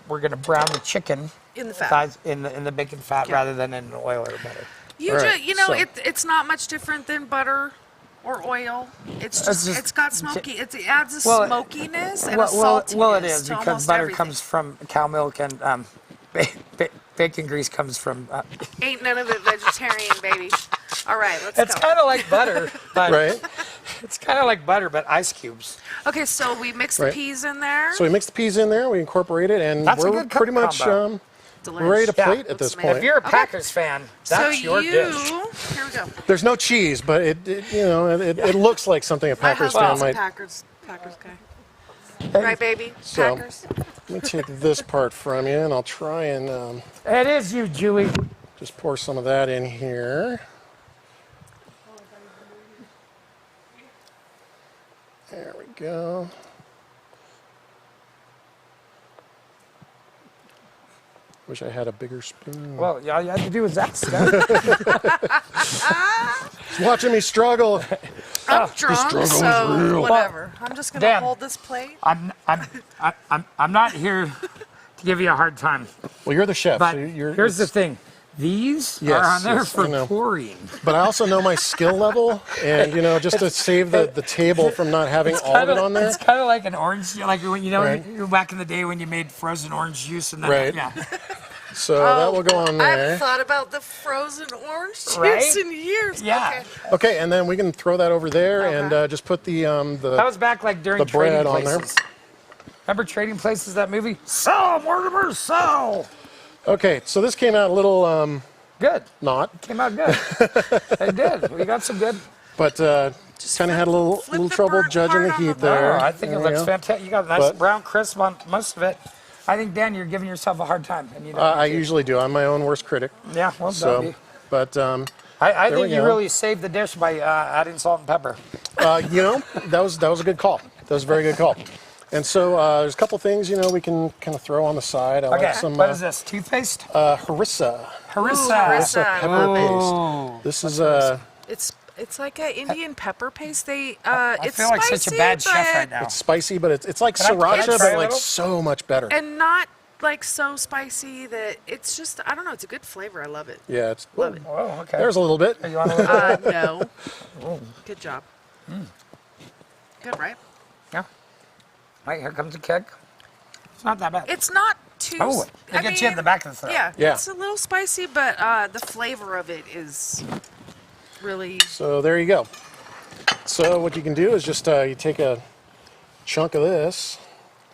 we're going to brown the chicken In the fat. thighs in the bacon fat Yeah. rather than in oil or butter. You All ju- right, you know, so- it's not much different than butter or oil. It's just, just- it's got smoky. It adds a Well, smokiness and a saltiness well, it is to because almost butter everything. comes from cow milk and bacon grease comes from. Ain't none of it vegetarian, baby. All right, let's It's go. kind of like butter, but Right? it's kind of like butter, but ice cubes. Okay, so we mix the Right. peas in there. So we mix the peas in there, we incorporate it, and That's a we're good pretty much combo. Delish. we're ready to Yeah. plate at Looks this amazing. point. If you're a Okay. Packers fan, that's so your you, dish. here we go. There's no cheese, but it looks like something a My Packers fan husband's a might. Packers guy. Right, baby? So- Packers. Let me take this part from you, and I'll try and It is you, Julie. just pour some of that in here. There we go. Wish I had a bigger spoon. Well, all you had to do was ask. Huh? Watching me struggle. I'm drunk, struggle's so real. whatever. I'm just gonna Dan. hold this plate. I'm not here to give you a hard time, Well, you're the chef. but so you're, here's the thing: these Yes, are on there yes, I for know. pouring. But I also know my skill level, and just to save the table from not having all of it on there. It's kind of like an orange, like when Right. you back in the day when you made frozen orange juice and then Right. yeah. So that will go on I haven't there. thought about the frozen orange juice Right? in years. Yeah. Okay. Okay, and then we can throw that over there Okay. and just put the That was back like during The bread Trading on there. Places. Remember Trading Places, that movie? Sell, Mortimer, sell. Okay, so this came out a little Good. not, Came out good. It did. We got some good. but kind of had a little flip the trouble burnt judging the part on heat the there. I think it There we looks go. fantastic. You got a nice But- brown crisp on most of it. I think, Dan, you're giving yourself a hard time. And you don't I need to. usually do. I'm my own worst critic. Yeah, well, don't So, be. but I there we think you go. really saved the dish by adding salt and pepper. that was a good call. That was a very good call. And so there's a couple things we can kind of throw on the side. I Okay, like some what is this? Toothpaste? harissa. Harissa. harissa. Pepper Ooh. paste. This is It's like an Indian pepper paste. I It's feel like such a spicy, bad chef but- right now. it's spicy, but it's like Can I sriracha, try but a like little? so much better. And not like so spicy that it's just, I don't know, it's a good flavor. I love it. Yeah, it's Love it. Oh, okay. there's a little bit. You want a little? No. Good job. Good, right? Yeah. Right, here comes the kick. It's not that bad. It's not too. Oh, it gets you in the back of the throat. Yeah, Yeah. it's a little spicy, but the flavor of it is really. So there you go. So what you can do is just you take a chunk of this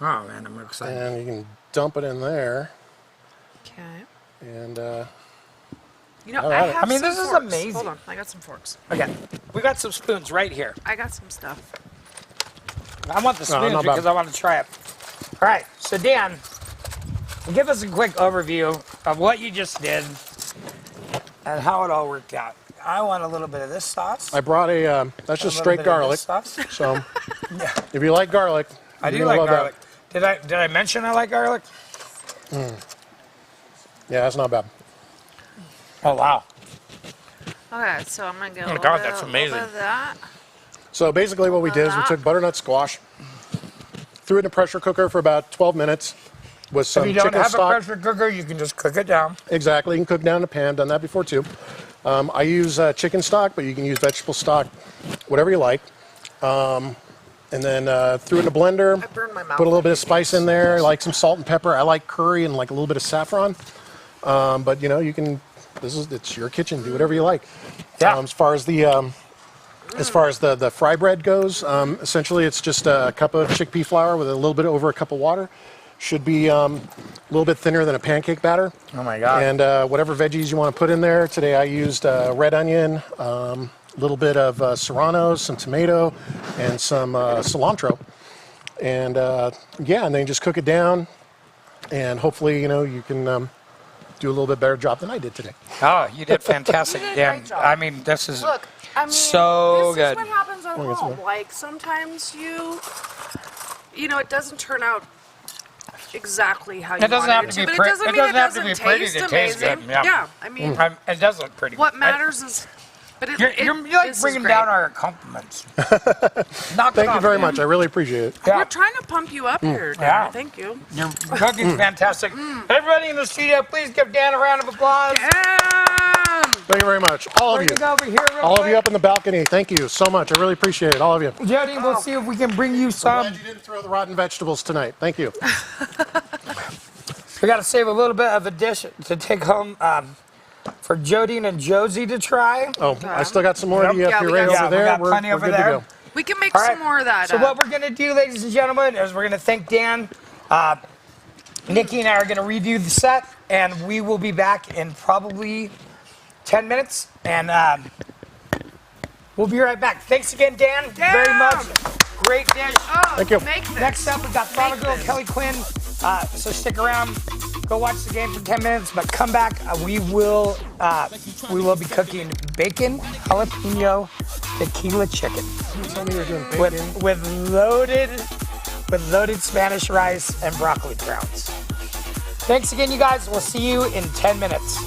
Oh man, I'm excited. and you can dump it in there. Okay. And You know, All I right. have I mean, some this is forks. amazing. Hold on, I got some forks. Okay, we got some spoons right here. I got some stuff. I want the spoons not bad. because I want to try it. All right, so Dan, give us a quick overview of what you just did and how it all worked out. I want a little bit of this sauce. I brought a that's just straight garlic. So if you like garlic, I you're do gonna like love that. garlic. Did I mention I like garlic? Yeah, that's not bad. Oh wow. Okay, so I'm gonna get a Oh, little, God, bit, that's a little bit amazing. of that. So basically what we did is we took butternut squash, threw it in a pressure cooker for about 12 minutes with some If you don't chicken have stock. a pressure cooker, you can just cook it down. Exactly, you can cook down in a pan, done that before too. I use chicken stock, but you can use vegetable stock, whatever you like. And then threw it in a blender, I burned my mouth. put a little bit of spice in there, like some salt and pepper. I like curry and like a little bit of saffron. But you know, you can, it's your kitchen, do whatever you like. Yeah. As far as the fry bread goes, essentially it's just a cup of chickpea flour with a little bit over a cup of water. Should be a little bit thinner than a pancake batter. Oh my God. And whatever veggies you want to put in there. Today I used red onion, a little bit of serrano, some tomato, and some cilantro. And yeah, and then just cook it down. And hopefully, you know, you can do a little bit better job than I did today. Oh, you did fantastic, You did a Dan. great job. I mean, this is Look, I mean, so this good. is what happens at get some home. Like sometimes you know, it doesn't turn out exactly how you It doesn't wanted have to it be but pretty. it doesn't It mean doesn't have to be pretty taste to taste good. amazing. Yeah. I mean, It does look pretty. what matters is, but it, You're it, like this is bringing great. down our compliments. Knock it Thank you off, very Dan. much. I really appreciate it. Yeah. We're trying to pump you up here, Dan. Yeah. Thank you. Your cooking's fantastic. Everybody in the studio, please give Dan a round of applause. Thank you very much. All of Bring you. it over here real All of quick. you up in the balcony. Thank you so much. I really appreciate it. All of you. Jody, we'll see if we can bring you some. Glad you didn't throw the rotten vegetables tonight. Thank you. We got to save a little bit of a dish to take home for Jody and Josie to try. Oh, I still got some more of you Yeah, up here we right got- over yeah, we there. got plenty we're over good there. to go. We can make All right. some more of that. So what we're going to do, ladies and gentlemen, is we're going to thank Dan. Nikki and I are going to redo the set, and we will be back in probably 10 minutes. And we'll be right back. Thanks again, Dan, very much. Great dish. Thank you. Make this. Next up, we got Flava Girl this. Kelly Quinn. So stick around. Go watch the game for 10 minutes, but come back. We will be cooking bacon jalapeno tequila chicken Tell me you're doing bacon. with loaded Spanish rice and broccoli browns. Thanks again, you guys. We'll see you in 10 minutes.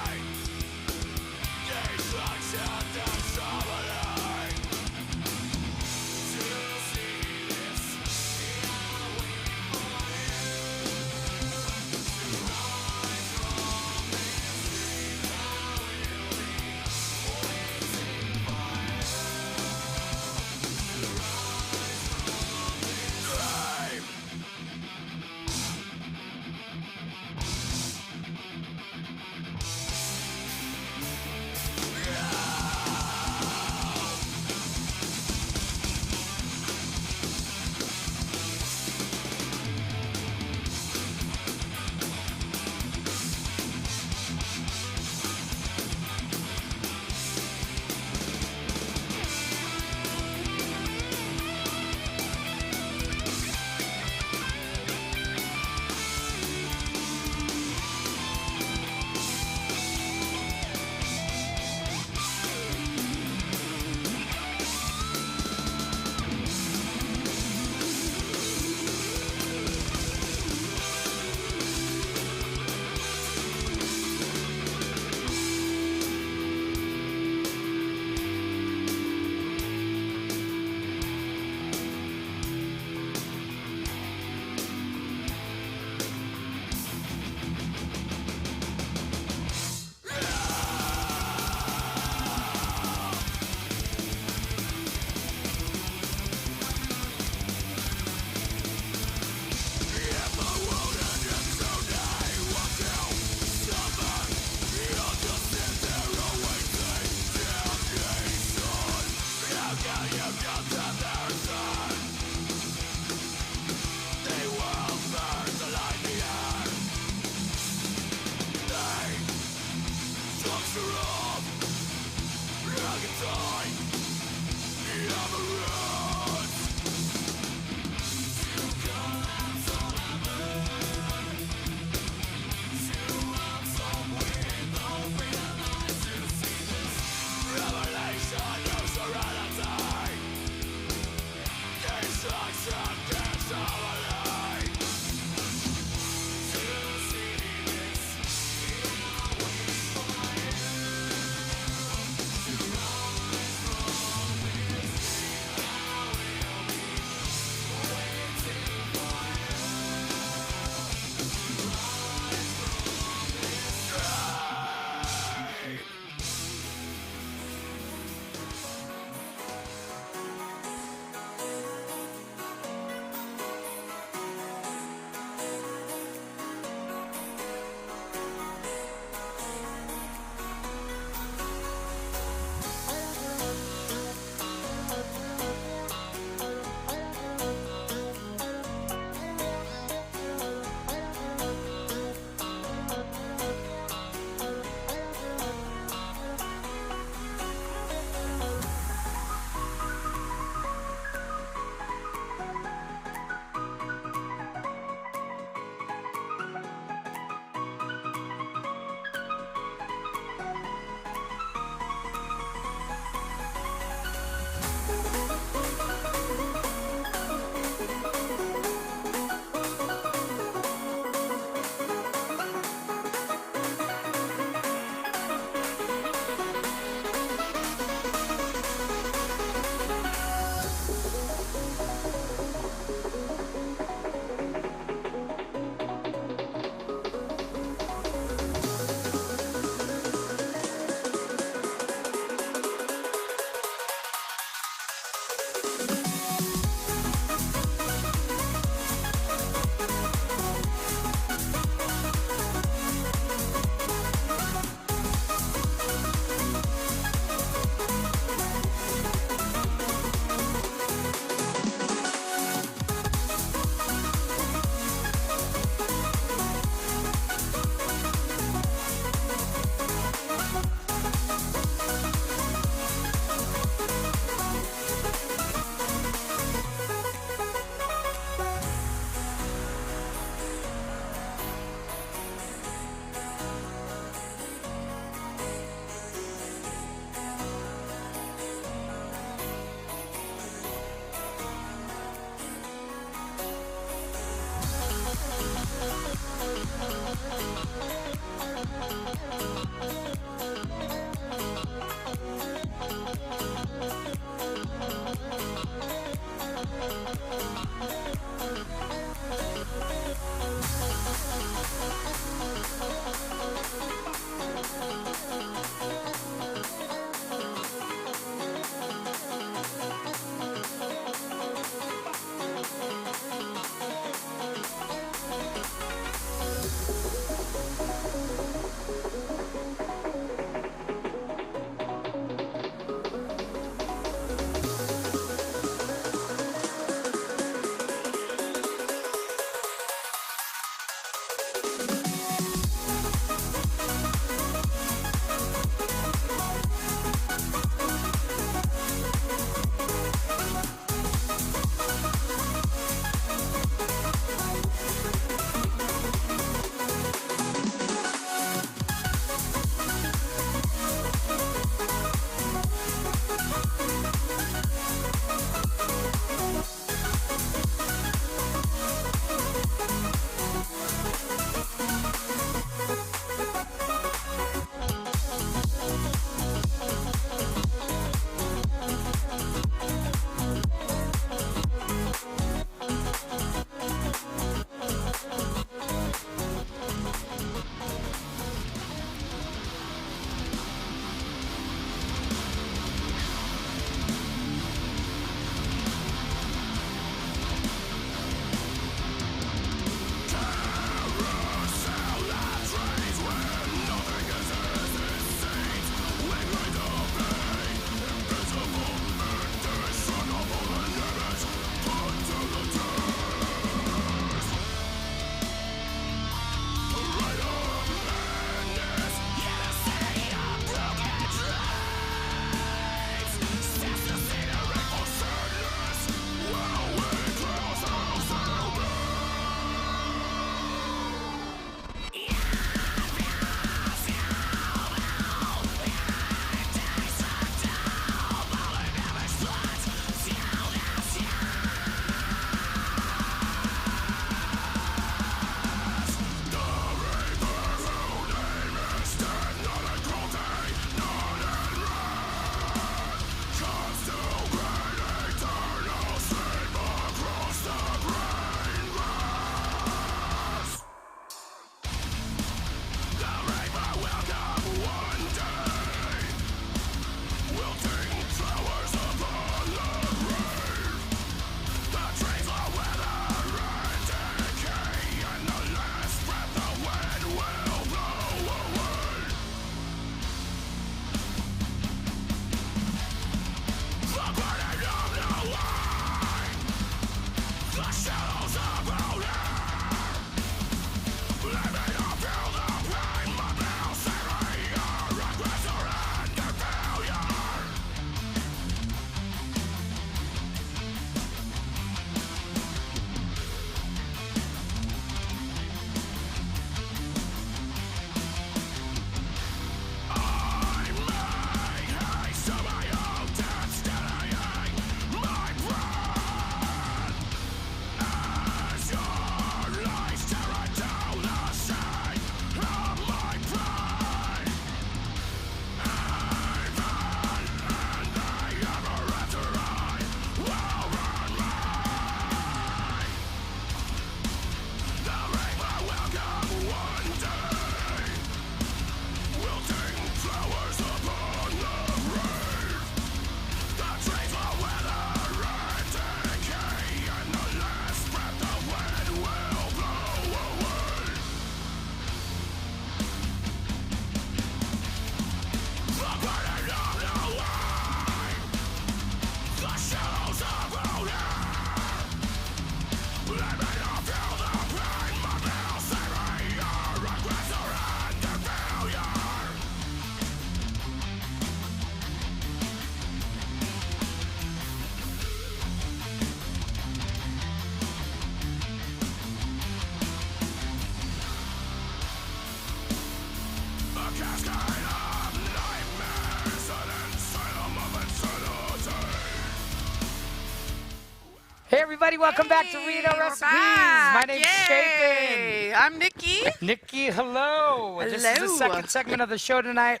Hey everybody, welcome back to Reno we're Recipes. back. My name's Yay. Chapin. I'm Nikki. Nikki, hello. This is the Hello. second segment of the show tonight.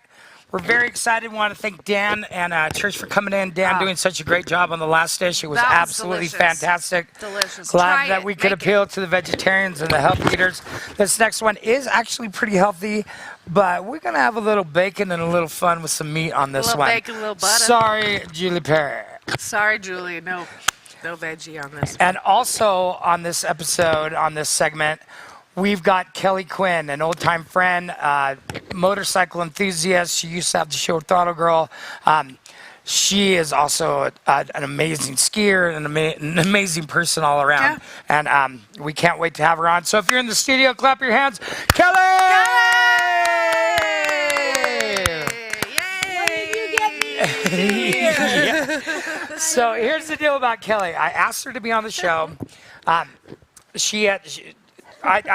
We're very excited. We want to thank Dan and Trish for coming in. Dan doing such a great job on the last dish. It was That was absolutely delicious. fantastic. Delicious. Glad Try that it. we could Make appeal to the vegetarians and the health eaters. This next one is actually pretty healthy, but we're going to have a little bacon and a little fun with some meat on this Little one. bacon, little butter. Sorry, Julie Perry. Sorry, Julie. No veggie on this. And also on this episode, on this segment, we've got Kelly Quinn, an old-time friend, motorcycle enthusiast. She used to have the show Throttle Girl. She is also an amazing skier and an amazing person all around. Yeah. And we can't wait to have her on. So if you're in the studio, clap your hands. Kelly! Yeah. So here's the deal about Kelly. I asked her to be on the show. I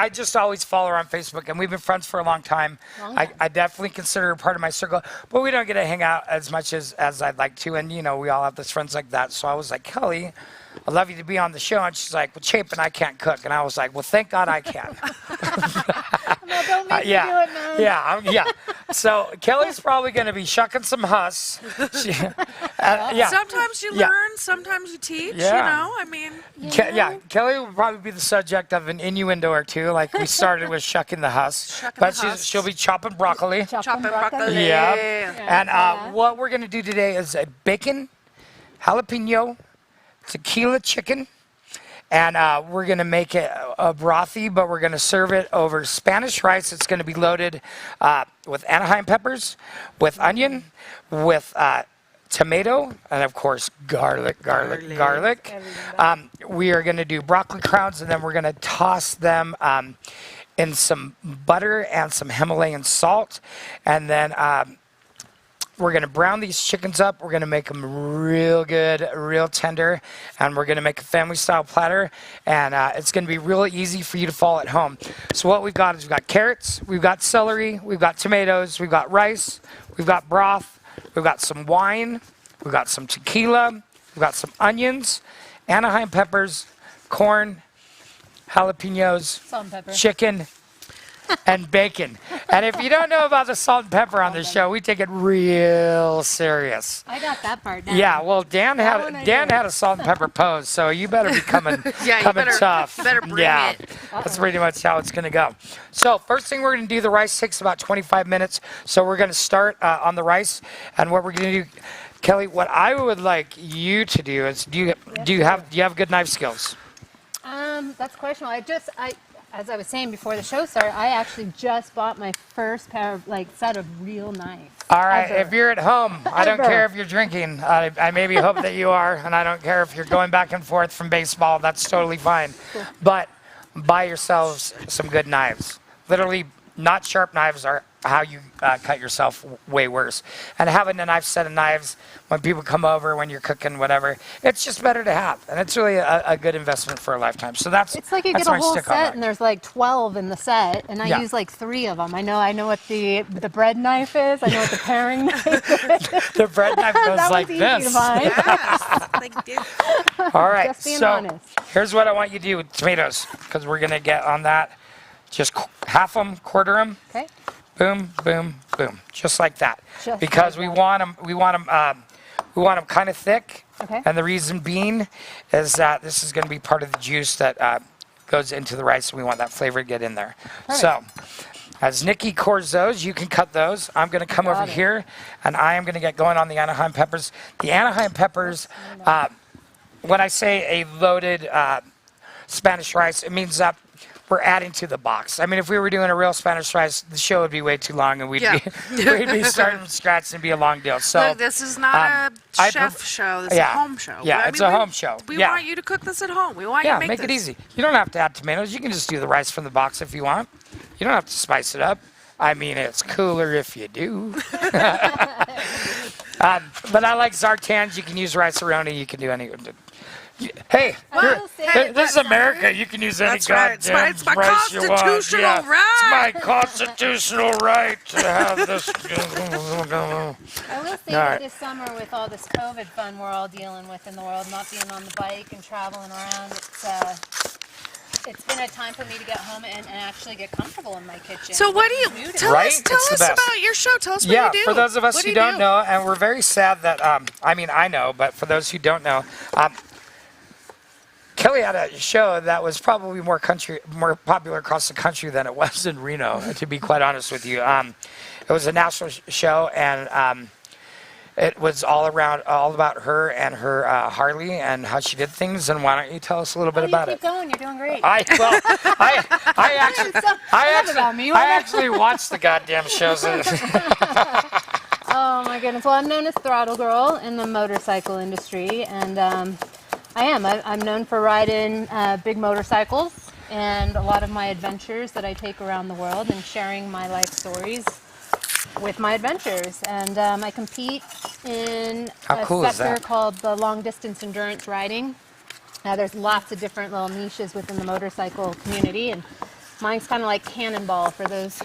just always follow her on Facebook, and we've been friends for a long time. I definitely consider her part of my circle, but we don't get to hang out as much as I'd like to. And, you know, we all have those friends like that. So I was like, Kelly, I'd love you to be on the show. And she's like, well, Chapin, I can't cook. And I was like, well, thank God I can. No, don't make me do it, man. Yeah. So Kelly's probably going to be shucking some husks. Sometimes you learn, sometimes you teach, you know? I mean, Kelly will probably be the subject of an innuendo or two, like we started with shucking the husks. She'll be chopping broccoli. chopping broccoli. And what we're going to do today is a bacon, jalapeno, tequila chicken. And we're going to make it a brothy, but we're going to serve it over Spanish rice. It's going to be loaded with Anaheim peppers, with onion, with tomato, and of course, garlic. We are going to do broccoli crowns, and then we're going to toss them in some butter and some Himalayan salt. And then we're going to brown these chickens up. We're going to make them real good, real tender, and we're going to make a family-style platter, and it's going to be real easy for you to follow at home. So what we've got is we've got carrots, we've got celery, we've got tomatoes, we've got rice, we've got broth, we've got some wine, we've got some tequila, we've got some onions, Anaheim peppers, corn, jalapenos, Salt and pepper. chicken, and bacon. And if you don't know about the salt and pepper on this show, we take it real serious. I got that part down. Yeah, well, Dan had a salt and pepper pose, so you better be coming tough. You better bring it. That's pretty much how it's going to go. So first thing we're going to do, the rice takes about 25 minutes. So we're going to start on the rice, and what we're going to do, Kelly, what I would like you to do is, do you have good knife skills? That's questionable. As I was saying before the show started, I actually just bought my first pair of set of real knives. All right, ever. if you're at home, I don't care if you're drinking. I maybe hope that you are, and I don't care if you're going back and forth from baseball. That's totally fine. But buy yourselves some good knives. Literally, not sharp knives are how you cut yourself way worse. And having a nice set of knives when people come over, when you're cooking, whatever, it's just better to have. And it's really a good investment for a lifetime. So It's like you get a whole set and there's 12 in the set, and I use 3 of them. I know what the bread knife is. I know what the paring knife is. The bread knife goes that like was easy this. to find. Yes, like this. All right, Just being so honest. here's what I want you to do with tomatoes, because we're going to get on that. Just half them, quarter them. Okay. Boom, boom, boom, just like that. Just because like we want them kind of thick. Okay. And the reason being is that this is going to be part of the juice that goes into the rice, and we want that flavor to get in there. Perfect. So, as Nikki cores those, you can cut those. I'm going to come over here, and I am going to get going on the Anaheim peppers. The Anaheim peppers, when I say a loaded Spanish rice, it means that we're adding to the box. I mean, if we were doing a real Spanish rice, the show would be way too long, and we'd be starting from scratch, and it'd be a long deal. So Look, this is not a chef show. This is a home show. Yeah, it's a home show. We want you to cook this at home. We want you to make it this. easy. You don't have to add tomatoes. You can just do the rice from the box if you want. You don't have to spice it up. I mean, it's cooler if you do. But I like sartans. You can use rice-a-roni. You can do any. Hey, I will say this is America. You can use any That's right. goddamn It's my rice you want. constitutional Yeah. right. It's my constitutional right to have this. I will say that this summer, with all this COVID fun we're all dealing with in the world, not being on the bike and traveling around, it's been a time for me to get home and actually get comfortable in my kitchen. So what do you tell Right? us? Tell It's the us best. about your show. Tell us what Yeah, you do. for those of us What who do you don't know, and we're very sad that, I mean, I know, but for those who don't know, Kelly had a show that was probably more popular across the country than it was in Reno, to be quite honest with you. It was a national show, and it was all about her and her Harley and how she did things. And why don't you tell us a little bit about keep it? going. You're doing great. I actually watched the goddamn shows. Oh my goodness. Well, I'm known as Throttle Girl in the motorcycle industry, and I'm known for riding big motorcycles and a lot of my adventures that I take around the world and sharing my life stories with my adventures. And I compete in How a cool is sector that? called the long distance endurance riding. There's lots of different little niches within the motorcycle community, and mine's kind of like cannonball for those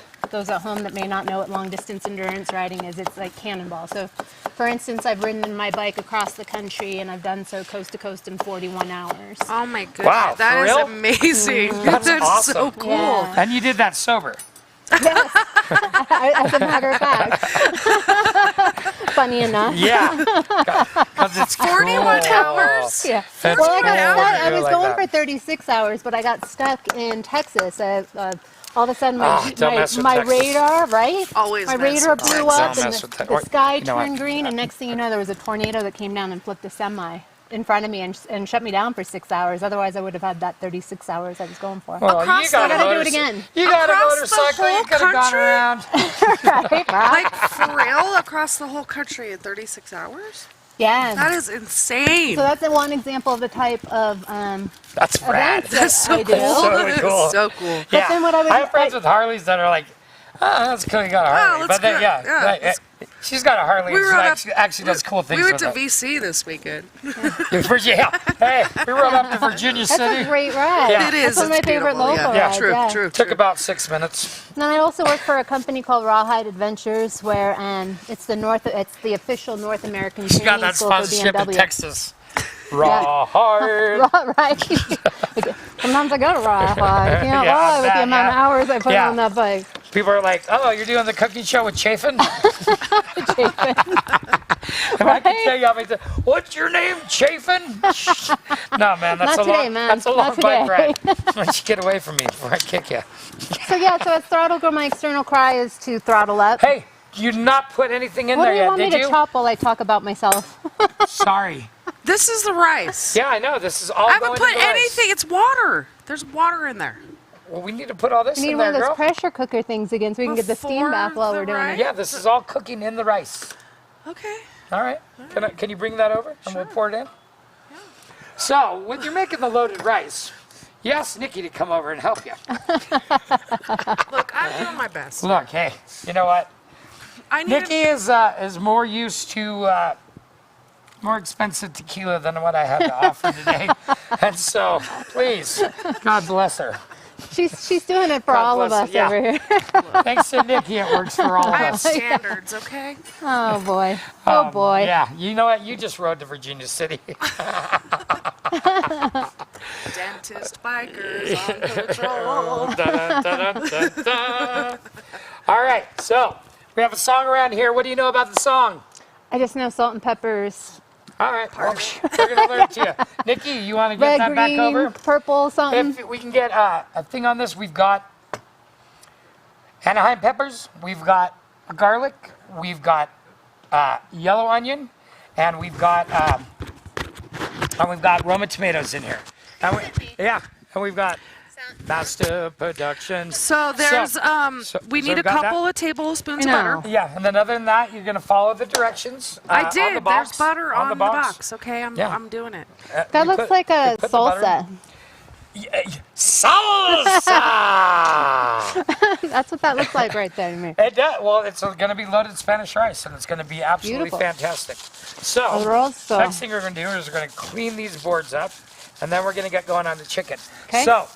at home that may not know what long distance endurance riding is. It's like cannonball. So for instance, I've ridden my bike across the country, and I've done so coast to coast in 41 hours. Oh my goodness. Wow, That for is real? amazing. That's so awesome. cool. Yeah. And you did that sober. Yes, as a matter of fact. Funny enough. Yeah. Because it's 41 cool. hours? Yeah. That's Well, I got cool. stuck. I Do it was like going that. for 36 hours, but I got stuck in Texas. All of a sudden, don't mess with my Texas. radar, right? Always My mess radar with blew Texas. up, Don't and mess with that. the Or, sky you know what? turned green, and next thing you know, there was a tornado that came down and flipped a semi in front of me and shut me down for 6 hours. Otherwise, I would have had that 36 hours I was going for. Well, Across you got the- a I gotta do it again. You got a Across the motorcycle. You whole could have gone country? around. Right, Rob? Like for real? Across the whole country in 36 hours? Yeah. That is insane. So that's one example of the type of That's rad. events that so I do. cool. So That is cool. so cool. Yeah. then what I have friends with Harleys that are like, oh, that's cool, you got a Harley. let's But then, go. yeah, Yeah, like, let's- she's got a Harley. We and rode she actually does cool things We went with to it. VC this weekend. Virginia. Hey, we rode up to Virginia That's City. a great ride. Yeah. It is. That's one of my It's favorite beautiful. local Yeah, rides. true, yeah. true. Took about 6 minutes. And then I also work for a company called Rawhide Adventures, where it's the official North American She got training that school for sponsorship in BMW. Texas. Raw hard. Right. Sometimes I go to Rawhide. I can't Yeah, I lie with bet, the amount of yeah. hours I put Yeah. on that bike. People are like, oh, you're doing the cooking show with Chafin? And I can tell you how many times, what's your name, Chafin? No, man, that's Not a today, long, man. That's a Not long bike today. ride. Why don't you get away from me before I kick you? So at Throttle Girl, my external cry is to throttle up. Hey, you not put anything in What there do you yet, want me did to you? chop while I talk about myself? Sorry. This is the rice. Yeah, I know. This is all I going haven't put in the rice. anything. It's water. There's water in there. Well, we need to put all this We need in one there, of those girl. pressure cooker things again, so we can get the steam Before back while the we're doing rice? it. Yeah, this is all cooking in the rice. Okay. All right. Can you bring that over and we'll pour it in? Yeah. So, when you're making the loaded rice, you ask Nikki to come over and help you. Look, I'm doing my best. Look, hey, you know what? I need Nikki is more used to more expensive tequila than what I have to offer today, and so please, God bless her. She's doing it for God all of bless us her, yeah. over here. Thanks to Nikki, it works for all of I have us. standards, okay? Oh boy. Oh boy. Yeah, you know what? You just rode to Virginia City. Dentist bikers on patrol. Dun, dun, dun, dun, dun. All right, so we have a song around here. What do you know about the song? I just know salt and peppers. All right, well, we're going to learn it to you. Nikki, you want to get Red, that back green, over? purple, something. If we can get a thing on this, we've got Anaheim peppers, we've got garlic, we've got yellow onion, and we've got Roma tomatoes in here. And we've got Master Productions. So there's we so need a got that? couple of tablespoons of No. butter. Yeah, and then other than that, you're going to follow the directions. I on did. the box, There's butter on the box. Okay, Yeah. I'm doing it. That You looks put- like a you put the butter in. salsa. Salsa! That's what that looks like right there to me. It does. Well, it's going to be loaded Spanish rice, and it's going to be absolutely Beautiful. fantastic. So, Arroz. next thing we're going to do is we're going to clean these boards up, and then we're going to get going on the chicken. Okay. So,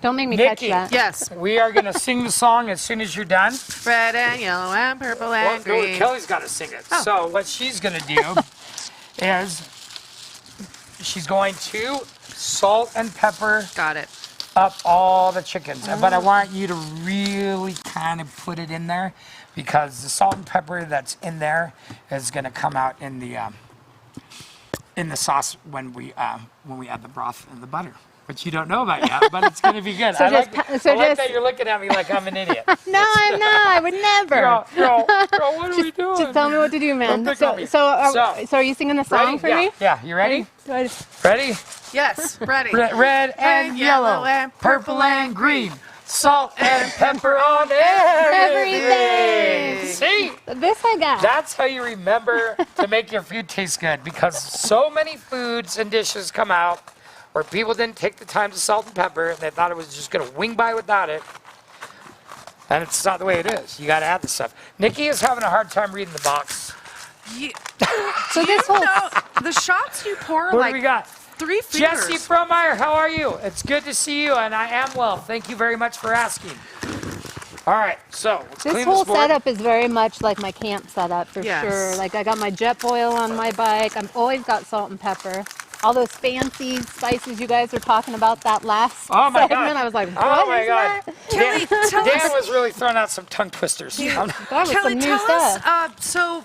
Don't make me Nikki, touch that. Yes. we are going to sing the song as soon as you're done. Red and yellow and purple and Well, no, green. Kelly's got to sing it. Oh. So, what she's going to do is she's going to salt and pepper Got it. up all the chickens. But I want you to really kind of put it in there because the salt and pepper that's in there is going to come out in the sauce when we add the broth and the butter, which you don't know about yet, but it's going to be good. So I like, just- so I like just- that you're looking at me like I'm an idiot. No, I'm not. I would never. Girl, what are we doing? Just tell me what to do, man. Don't pick on me. So So- are you singing the song Ready? for Yeah, me? yeah. You ready? Ready? Ready? Yes. Ready. Red and yellow, purple and green, salt and pepper on everything. See? This I got. That's how you remember to make your food taste good because so many foods and dishes come out where people didn't take the time to salt and pepper and they thought it was just going to wing by without it. And it's not the way it is. You got to add the stuff. Nikki is having a hard time reading the box. So this whole The shots you pour What like do we got? 3 fingers. Jesse Fromeyer, how are you? It's good to see you, and I am well. Thank you very much for asking. All right, so let's this clean whole this board. setup is very much like my camp setup for Yes. sure. Like I got my jet boil on my bike. I've always got salt and pepper. All those fancy spices you guys were talking about that last Oh my segment. God. I was like, what Oh my is God. that? Kelly, tell Dan us. was really throwing out some tongue twisters. That was Kelly, some new tell stuff. us.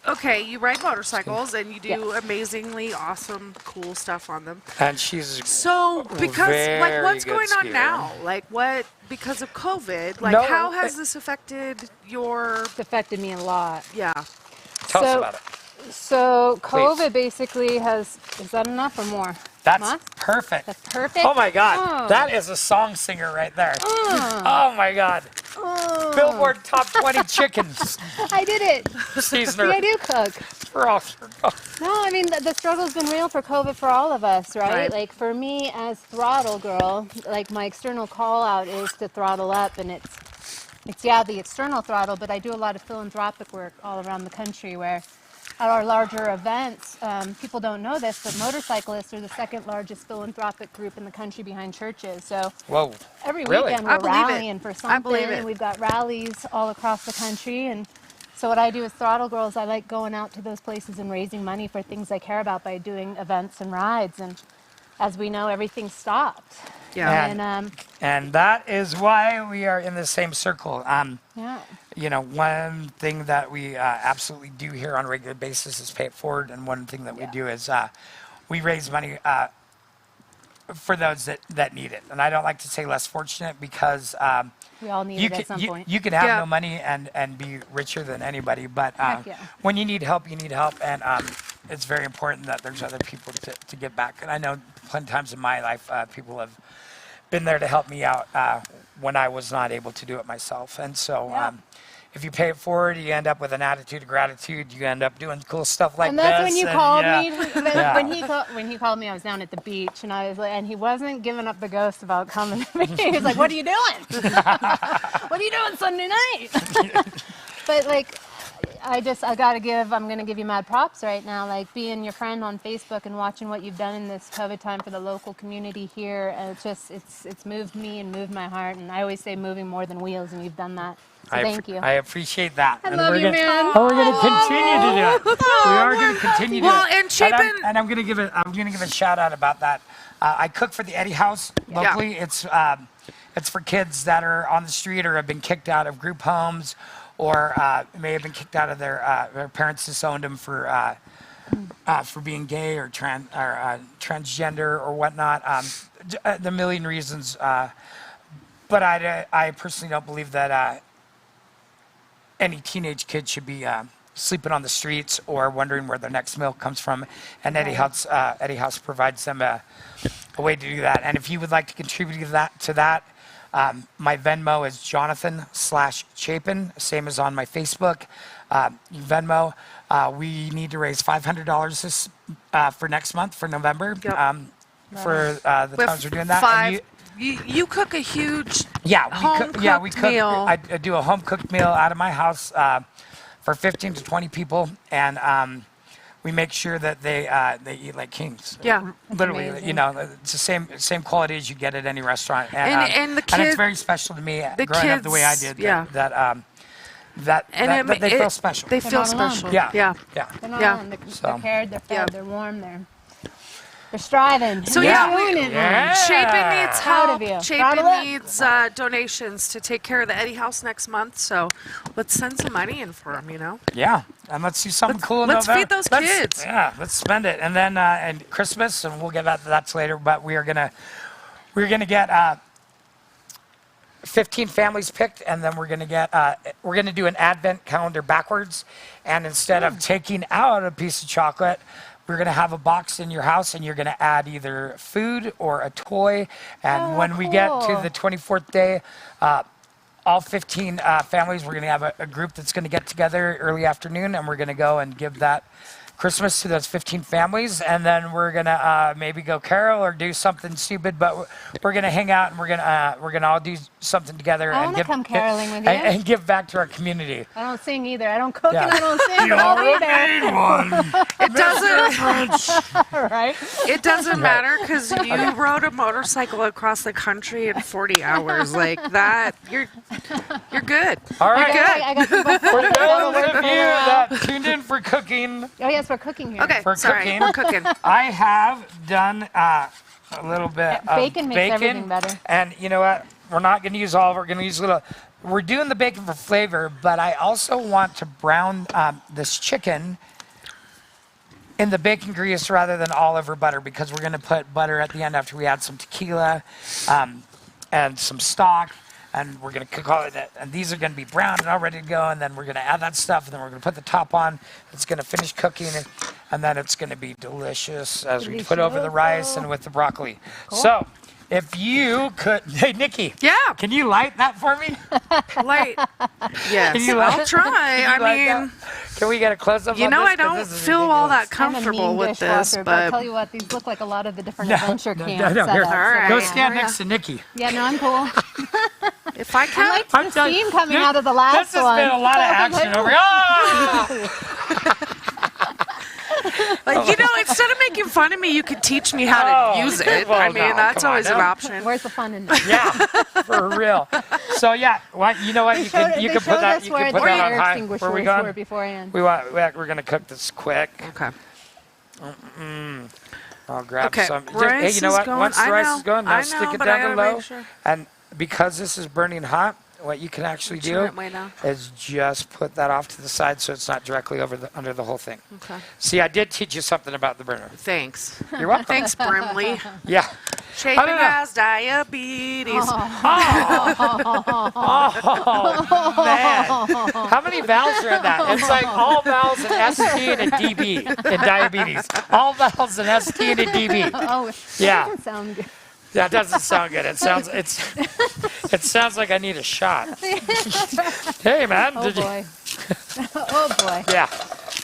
Okay, you ride motorcycles and you do amazingly awesome, cool stuff on them. And she's So, because Very what's good going on skier. now? Like, what? Because of COVID, like, No, how has this affected your? It's affected me a lot. Yeah. tell us So- about it. So Please. COVID basically has, is that enough or more? That's Huh? perfect. That's perfect. Oh my God, Oh. that is a song singer right there. Oh. Oh my God, Oh. Billboard Top 20 Chickens I did it. seasoner See, I do cook. for all. No, I mean, the struggle's been real for COVID for all of us, right? Right. Like, for me as throttle girl, like, my external call out is to throttle up, and it's the external throttle, but I do a lot of philanthropic work all around the country where at our larger events, people don't know this, but motorcyclists are the second largest philanthropic group in the country behind churches. So Whoa. every Really? weekend I we're believe it. rallying for I believe something. it. We've got rallies all across the country, and so what I do as Throttle Girls, I like going out to those places and raising money for things I care about by doing events and rides. And as we know, everything stopped. Yeah. And And that is why we are in the same circle. yeah, You know, one thing that we absolutely do here on a regular basis is pay it forward, and one thing that we do is we raise money for those that need it. And I don't like to say less fortunate because we all need you it can at some point. you can have Yeah. no money and be richer than anybody, but Heck yeah. when you need help, and it's very important that there's other people to give back. And I know plenty of times in my life, people have been there to help me out when I was not able to do it myself. And so Yeah. if you pay it forward, you end up with an attitude of gratitude. You end up doing cool stuff like and this. that's when you called yeah. me. Yeah. When he called me, I was down at the beach, and I was like, and he wasn't giving up the ghost about coming to me. He was like, "What are you doing? What are you doing Sunday night?" But like, I'm gonna give you mad props right now. Like being your friend on Facebook and watching what you've done in this COVID time for the local community here, and it's moved me and moved my heart. And I always say moving more than wheels, and you've done that. So thank you. I appreciate that. I And love we're you, gonna- man. And we're going to continue to do it. We are going to continue to Well, do it. and Chapin- I'm going to give a shout out about that. I cook for the Eddie House locally. It's for kids that are on the street or have been kicked out of group homes, or may have been kicked out of their parents disowned them for being gay or transgender or whatnot. The million reasons. But I personally don't believe that any teenage kid should be sleeping on the streets or wondering where their next meal comes from. And Eddie House provides them a way to do that. And if you would like to contribute to that, my Venmo is Jonathan/Chapin, same as on my Facebook. Venmo. We need to raise $500 for next month, for November. Yep. for the With times we're doing that. five. You cook a huge We cook. meal. I do a home cooked meal out of my house for 15 to 20 people, and we make sure that they eat like kings. Yeah. Literally, amazing. you know, it's the same quality as you get at any restaurant. And the and it's kids- very special to me the growing up the way I kids, did. yeah. That they feel special. They feel not alone. special. Yeah. Yeah. Yeah. They're not Yeah. on. They're So. cared, they're fed, Yeah. they're warm, they're striving. So They're yeah, doing it, man. Yeah. Chapin needs Proud help. of you. Proud Chapin of it. needs donations to take care of the Eddie House next month. So let's send some money in for him. You know. Yeah, and let's do something cool in let's November. feed those Let's- kids. Yeah, let's spend it, and then and Christmas, and we'll get back to that later. But we're gonna get 15 families picked, and then we're gonna do an advent calendar backwards, and instead of taking out a piece of chocolate, we're gonna have a box in your house, and you're gonna add either food or a toy. And when we get to cool. the 24th day, all 15 families, we're going to have a group that's going to get together early afternoon, and we're going to go and give that Christmas to those 15 families, and then we're going to maybe go carol or do something stupid, but we're going to hang out, and we're going to all do something together I and wanna come caroling with you. and give back to our community. I don't sing either. I don't cook Yeah. and I don't sing, but I'll be there. It doesn't. Right? It doesn't matter because you rode a motorcycle across the country in 40 hours like that. You're good. All right. You're good. I got people For those that'll of work you for me around. that tuned in for cooking, Oh yes, we're cooking here. Okay. For Sorry. cooking. We're cooking. I have done a little bit of Bacon makes everything better. And you know what? We're not going to use all of it. We're going to use a little. We're doing the bacon for flavor, but I also want to brown this chicken in the bacon grease rather than olive or butter, because we're going to put butter at the end after we add some tequila and some stock. And we're going to cook all of that. And these are going to be browned and all ready to go. And then we're going to add that stuff. And then we're going to put the top on. It's going to finish cooking. And then it's going to be delicious as we put over the rice and with the broccoli. So if you could, hey, Nikki. Yeah. Can you light that for me? Light. Yes. Can you light I'll it? try. Can you light I mean, that? Can we get a close up? you on know, this? I 'Cause don't this is feel all that ridiculous. I'm a comfortable mean with dishwasher, this, I'll but tell you what, these look like a lot of the different No, adventure no, camp no, here. setups. All right. Go Yeah. stand next to Nikki. Yeah, no, I'm cool. if I I can, liked I'm the telling you, steam coming Nick, out of the last this has one. been a lot of action over here. like, you know, instead of making fun of me, you could teach me how to use it. well, I mean, no, that's come on, always an no. option. Where's the fun in that? Yeah, for real. So yeah, you know what? You can They put showed that. us You where can the put that on fire high. extinguishers Where we were going? beforehand. We're gonna cook this quick. Okay. I'll grab Okay, some. rice Hey, you know is what? going- Once the I rice know, is going, now I stick know, it but I down to gotta low. make sure. And because this is burning hot, what you can actually Turn do it way down. is just put that off to the side so it's not directly under the whole thing. Okay. See, I did teach you something about the burner. Thanks. You're welcome. Thanks, Brimley. Yeah. Chapin don't know. has diabetes. Oh, man. How many vowels are in that? It's like all vowels in ST and a DB in diabetes. All vowels in ST and a DB. Oh, Yeah. that doesn't sound good. That doesn't sound good. It sounds like I need a shot. Hey, man. Oh did you? boy. Oh boy. Yeah.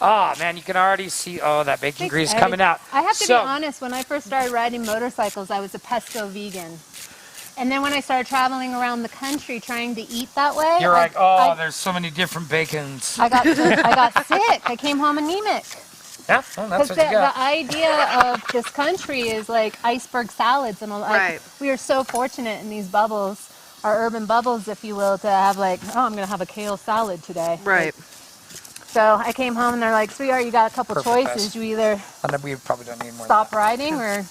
Oh, man, you can already see, that bacon Thanks, grease Eddie. coming out. I have to So- be honest, when I first started riding motorcycles, I was a pesto vegan. And then when I started traveling around the country trying to eat that way, You're like, I there's so many different bacons. got sick. I came home anemic. Yeah, well, that's Because what you got. the idea of this country is like iceberg salads and all that. Right. We are so fortunate in these bubbles, our urban bubbles, if you will, to have like, I'm going to have a kale salad today. Right. So I came home and they're like, sweetheart, you got a couple Perfect, choices. guys. You either And then we probably don't need more. stop riding or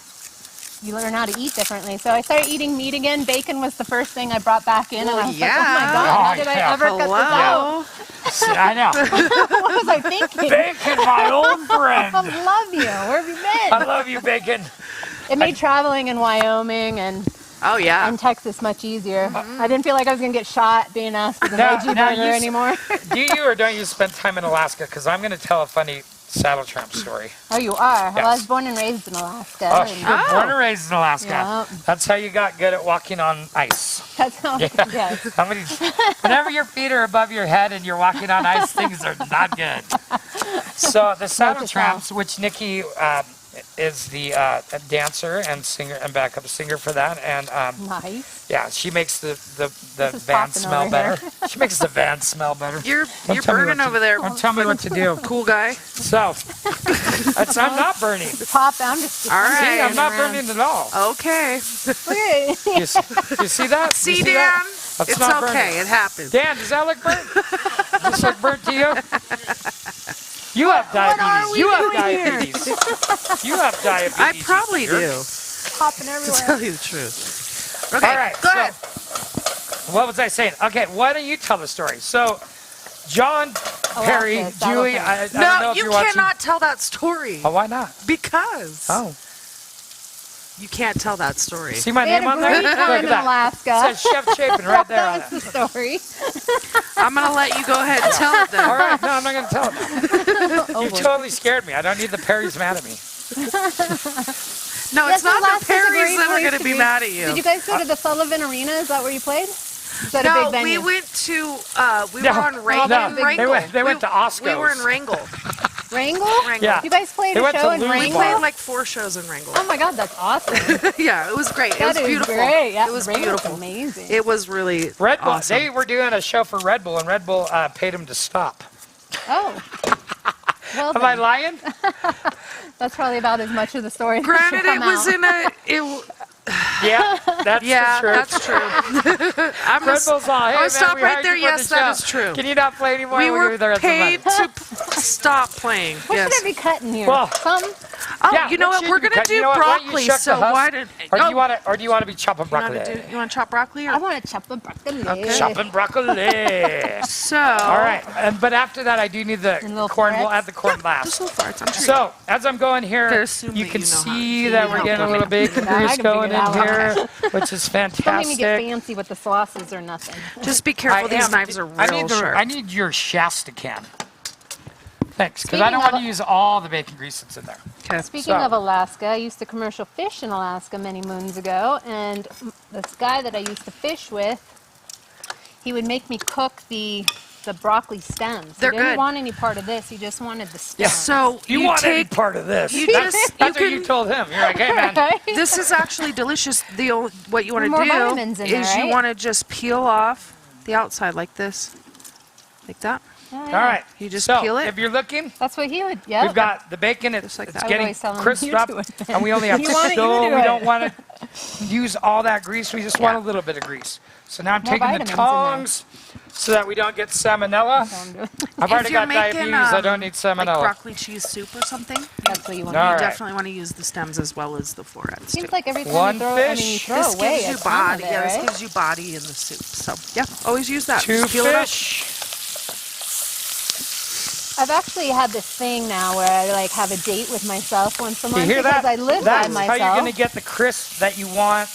you learn how to eat differently. So I started eating meat again. Bacon was the first thing I brought back in. Well, and I was yeah. like, oh my God, Oh, how did I yeah. ever cut this out? Hello. See, I know. What was I thinking? Bacon, my old friend. I love you. Where have you I been? love you, Bacon. It made traveling in Wyoming and Oh, yeah. Texas much easier. I didn't feel like I was going to get shot being asked for the veggie now burger you s- anymore. Do you or don't you spend time in Alaska? Because I'm going to tell a funny saddle tramp story. Oh, you are? Well, I Yes. was born and raised in Alaska. Oh, and you're born and raised in Alaska. Yeah. That's how you got good at walking on ice. That's how, yes. How many? Whenever your feet are above your head and you're walking on ice, things are not good. So the saddle yourself. tramps, which Nikki is the dancer and singer and backup singer for that, and Nice. yeah, she makes the is van popping smell over better. She makes the van smell better. You're Don't tell me burning what to- over there. Don't tell me what to do. Cool guy. So, I'm not burning. Pop. I'm just. All right. See, I'm not around. burning at all. Okay. Okay. You see that? See, You Dan? that? That's It's not okay. burning. It happens. Dan, does that look burnt? Does this look burnt to you? You have diabetes. You have diabetes. You have diabetes. I probably you jerk. do. Popping To everywhere. tell you the truth. Okay. All right. Go ahead. What was I saying? Okay, why don't you tell the story? So, John, Perry, Alaska, Julie, I don't know No, if you you're watching. cannot tell that story. Oh, why not? Because Oh, you can't tell that story. see my We had name a on there? great Look time at in that. Alaska. It says Chef Chapin right there on That's it. the story. I'm going to let you go ahead and tell it then. All right, no, I'm not going to tell it now. You totally scared me. I don't need the Perrys mad at me. No, Yes, it's not the Alaska's a Perrys great that are place going to be mad at you. Did you guys go to the Sullivan Arena? Is that where you played? Is that a No, big venue? we went to, we No, were on Wrangell. no, Wrangell. they went to Osco's. We were in Wrangell. Wrangell? Wrangell. Yeah. You guys played They a went show to in Louis We Wrangell? played like 4 shows in Wrangell. Oh my God, that's awesome. Yeah, it was great. It That was is beautiful. great. Yeah, It was Wrangell's beautiful. amazing. It was really Red Bull, awesome. they were doing a show for Red Bull, and Red Bull paid them to stop. Oh. Well Am I then, lying? that's probably about as much of the story. that Granted, should it come was out. in a. Yeah, that's Yeah, the truth. that's true. I'm Red Bull's all, hey, I'm man, stop we right hired there. you for Yes, the that show. is true. Can you not play anymore? We We'll give were you the rest of the money. paid to stop playing. What Yes. should I be cutting here? Well, Something? Oh, Yeah, you know what what? should We're you gonna cut? do You know what? Why don't you broccoli. shuck the So husk? why did? Or do you want to be chopping broccoli? You want to chop broccoli? I Or? want to chop the broccoli. Okay. Chopping broccoli. So. All right, but after that, I do need the little corn. We'll florets? add the corn Just last. little parts. I'm sure. So, as I'm going Gotta here, assume you that can you know how to see do that it. we're getting a little bacon Yeah, I grease can going figure in it out. here, which is Don't make me get fantastic. fancy with the sauces or nothing. Just be careful. These knives are I real need sharp. I need your Shasta can. Thanks, because I Speaking don't want of- to use all the bacon grease that's in there. Okay. Speaking So- of Alaska, I used to commercial fish in Alaska many moons ago, and this guy that I used to fish with, he would make me cook the broccoli stems. They're he didn't good. want any part of this. He just wanted the Yeah. stems. So You, you want any take. part of this? you that's just- that's you what you can- told him. You're like, hey, man. Right? This is actually delicious. What you want to More do vitamins in there, is you right? want to just peel off the outside like this, like that. Oh, All yeah. right. You just so, peel it? if you're looking, That's what he would. Yeah. we've got the bacon. It's like it's that. I would getting always tell him, crisped "You up, do it, Ben." and we only have You want it, you so do we it. don't want to use all that grease. We just want a little bit of grease. So now I'm More taking the vitamins in there. tongs so that we don't get salmonella. I've already you're got making, diabetes. I don't need Like salmonella. broccoli cheese soup or something. That's what you want. All You right. definitely want to use the stems as well as the florets too. Seems like every time One you throw, I mean, you fish. throw This away gives you a ton body. of it, Yeah, this right? gives you body in the soup. So yeah, always use that. Two Just peel it up. fish. I've actually had this thing now where I like have a date with myself once a You month hear because that? I live That's by how myself. you're going to get the crisp that you want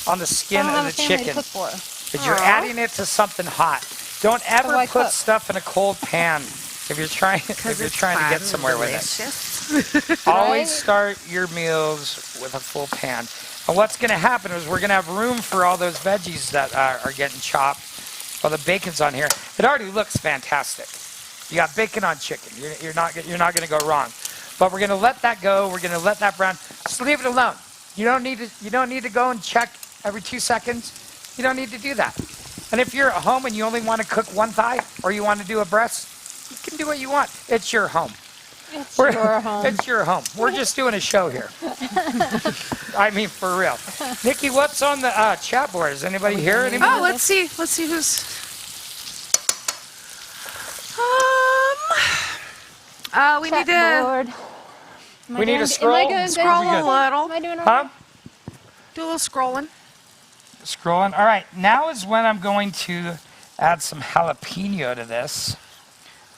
on the I skin don't of have the a family to chicken. cook for. But you're Aw. adding it to something hot. Don't ever why put cook? stuff in a cold pan if you're trying to get somewhere with it. Always Right? start your meals with a full pan. And what's going to happen is we're going to have room for all those veggies that are getting chopped. Well, the bacon's on here. It already looks fantastic. You got bacon on chicken. You're not going to go wrong. But we're going to let that go. We're going to let that brown. Just leave it alone. You don't need to go and check every 2 seconds. You don't need to do that. And if you're at home and you only want to cook one thigh or you want to do a breast, you can do what you want. It's your home. It's your home. It's your home. We're just doing a show here. I mean, for real. Nikki, what's on the chat board? Is anybody here? Anybody? Oh, let's see. Let's see who's. We need to Checkboard. Am I We need doing- a scroll. Am I doing Scroll good? we scroll a little. Am I doing all Huh? right? Do a little scrolling. Scrolling. All right. Now is when I'm going to add some jalapeno to this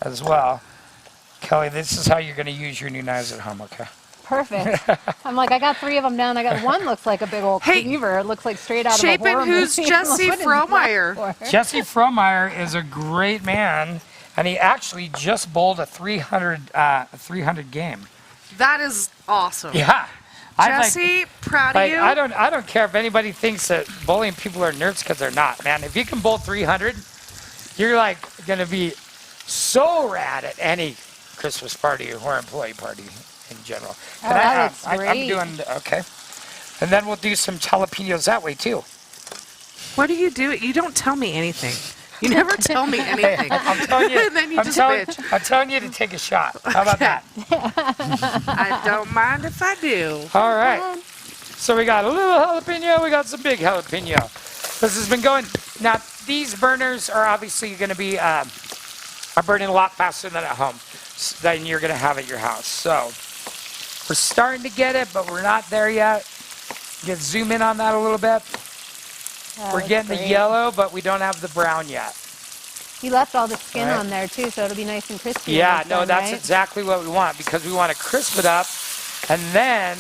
as well. Kelly, this is how you're going to use your new knives at home, okay? Perfect. I'm like, I got 3 of them down. I got one looks like a big old Hey, cleaver. It looks like straight out of a Chapin, horror who's movie. I'm like, Jesse what is that Frohmeyer? for? Jesse Frohmeyer is a great man, and he actually just bowled a 300 game. That is awesome. Yeah. I think- Jesse, proud of Like, you. I don't care if anybody thinks that bowling people are nerds because they're not, man. If you can bowl 300, you're like going to be so rad at any Christmas party or employee party. in general. Oh, that looks I'm great. doing, okay. And then we'll do some jalapenos that way too. What do? You don't tell me anything. You never tell me anything. I'm telling you, And then you just bitch. I'm telling you to take a shot. How about that? I don't mind if I do. All right. So we got a little jalapeno, we got some big jalapeno. This has been going. Now, these burners are obviously going to be are burning a lot faster than at home, than you're going to have at your house. So we're starting to get it, but we're not there yet. You can zoom in on that a little bit. We're getting the yellow, but we don't have the brown yet. You left all the skin Right. on there too, so it'll be nice and crispy. when Yeah, it's no, done, that's right? exactly what we want because we want to crisp it up, and then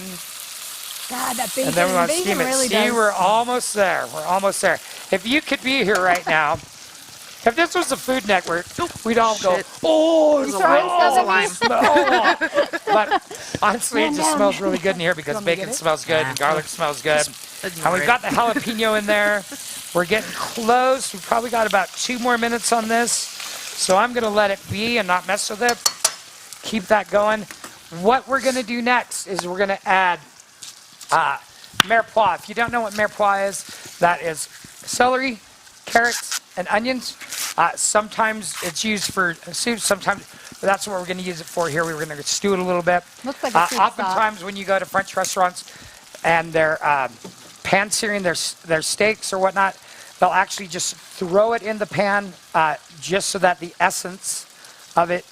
God, that bacon, we want to bacon steam it. really See, does. we're almost there. We're almost there. If you could be here right now, if this was the Food Network, we'd all go, Shit. oh, it There's a smells, lime. But honestly, it just smells really good in here because want me to bacon get it? smells good and garlic smells good. And Ignore we've it. got the jalapeno in there. We're getting close. We've probably got about 2 more minutes on this. So I'm going to let it be and not mess with it. Keep that going. What we're going to do next is we're going to add mirepoix. If you don't know what mirepoix is, that is celery, carrots, and onions. Sometimes it's used for soup. Sometimes that's what we're going to use it for here. We're going to stew it a little bit. Looks like a soup stock. Oftentimes when you go to French restaurants and they're pan searing their steaks or whatnot, they'll actually just throw it in the pan just so that the essence of it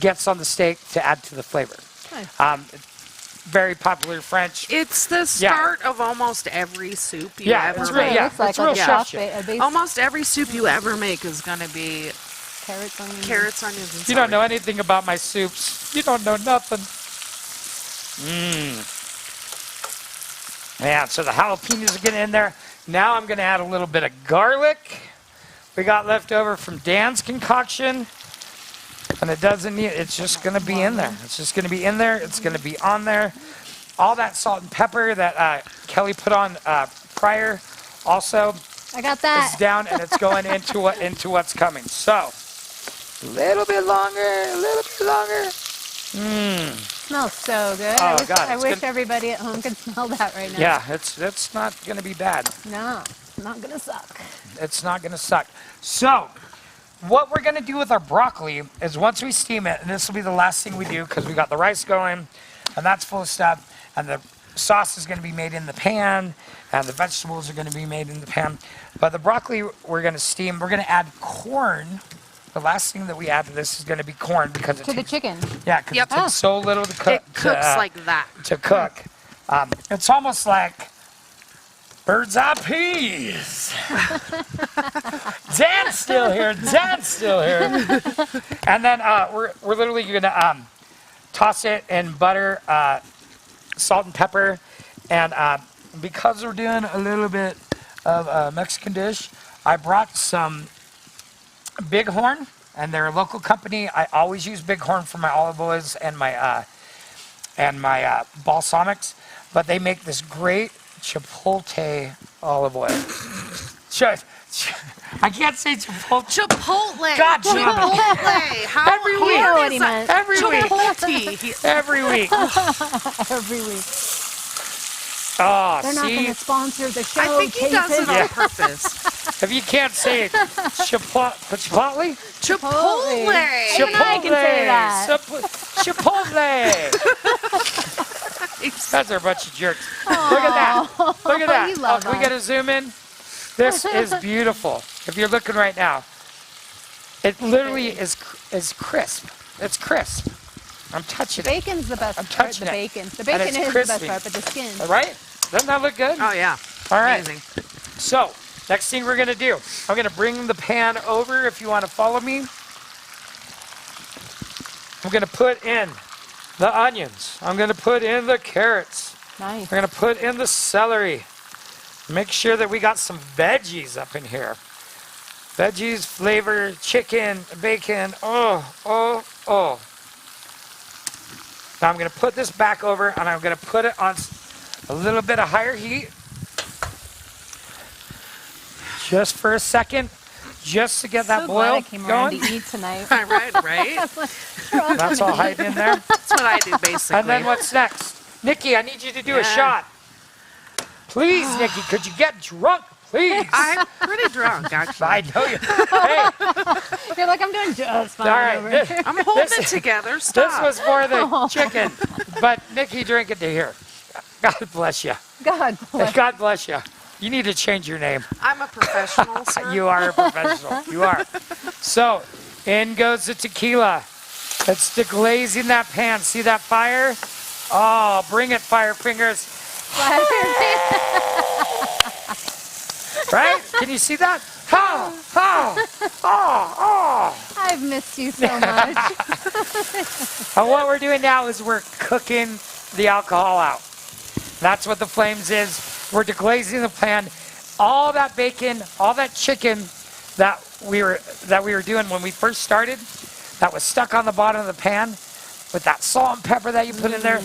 gets on the steak to add to the flavor. Nice. Very popular French. It's the start of almost every soup you Yeah, ever it's make. really, yeah, Looks like it's real a chef soft shit. a base Almost every soup you ever make is going to be carrots, onions. carrots, onions, and You don't know celery. anything about my soups. You don't know nothing. Yeah, so the jalapenos are getting in there. Now I'm going to add a little bit of garlic. We got left over from Dan's concoction. And it doesn't need, it's just going to be in there. It's just going to be in there. It's going to be on there. All that salt and pepper that Kelly put on prior also I got is that. down, and it's going into what's coming. So, a little bit longer, a little bit longer. Smells so good. Oh, God, I it's wish good. everybody at home could smell that right now. Yeah, it's not going to be bad. No, it's not gonna suck. It's not going to suck. So, what we're going to do with our broccoli is once we steam it, and this will be the last thing we do because we got the rice going, and that's full of stuff, and the sauce is going to be made in the pan, and the vegetables are going to be made in the pan. But the broccoli we're going to steam. We're going to add corn. The last thing that we add to this is going to be corn because it To the takes, chicken. yeah, because Yep. it takes so little to cook. It cooks like that. to cook. It's almost like bird's eye peas. Dan's still here. Dan's still here. And then we're literally going to toss it in butter, salt and pepper, and because we're doing a little bit of a Mexican dish, I brought some Bighorn, and they're a local company. I always use Bighorn for my olive oils and my balsamics, but they make this great chipotle olive oil. I can't say chipotle. Chipotle. God damn it. Chipotle. How Every hard week. You know what is he that? meant. Every week. Chipotle. Every week. Every week. Oh, They're not see? gonna sponsor the show. I think he does it Jason. on purpose. If you can't say it, chipotle? Chipotle. Even I can say that. Chipotle. That's a bunch of jerks. Look at that. Look at that. You love we us. got to zoom in. This is beautiful. If you're looking right now, it literally is crisp. It's crisp. I'm touching it. Bacon's the best I'm part. touching The it. bacon. The And bacon it's is the crispy. best part, but the skin. All right? Doesn't that look good? Oh, yeah. All right. Amazing. So, next thing we're going to do, I'm going to bring the pan over if you want to follow me. I'm going to put in the onions. I'm going to put in the carrots. Nice. We're going to put in the celery. Make sure that we got some veggies up in here. Veggies, flavor, chicken, bacon. Oh, oh, oh. Now I'm going to put this back over and I'm going to put it on a little bit of higher heat. Just for a second. just to get that So boil glad I came around going. to eat tonight. Right? That's all hiding in there. That's what I do basically. And then what's next? Nikki, I need you to do a Yeah. shot. Please, Nikki, could you get drunk, please? I'm pretty drunk, actually. I know you. Hey, You're like, I'm doing just fine all right. over This, here. I'm holding this- it together. this Stop. was for the chicken, but Nikki, drink it to here. God bless you. God bless. God bless you. You need to change your name. I'm a professional, sir. You are a professional. You are. So, in goes the tequila. It's deglazing that pan. See that fire? Oh, bring it, fire fingers. Right? Can you see that? Oh. I've missed you so much. And what we're doing now is we're cooking the alcohol out. That's what the flames is. We're deglazing the pan. All that bacon, all that chicken that we were doing when we first started, that was stuck on the bottom of the pan with that salt and pepper that you put in there,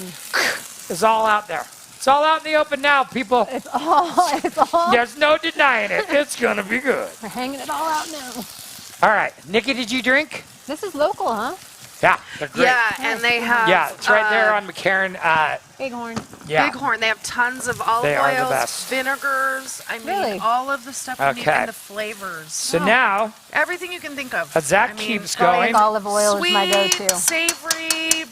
is all out there. It's all out in the open now, people. It's all. There's no denying it. It's gonna be good. We're hanging it all out now. All right, Nikki, did you drink? This is local, huh? Yeah, they're great. Yeah, and they have Yeah, it's right there on McCarran. Bighorn. Yeah. Bighorn. They have tons of olive They are the oils, best. vinegars. I mean, Really? all of the stuff you need Okay. and the flavors. So now, Everything you can think of. as that I mean, keeps Garlic going, olive oil sweet, is my go-to. savory,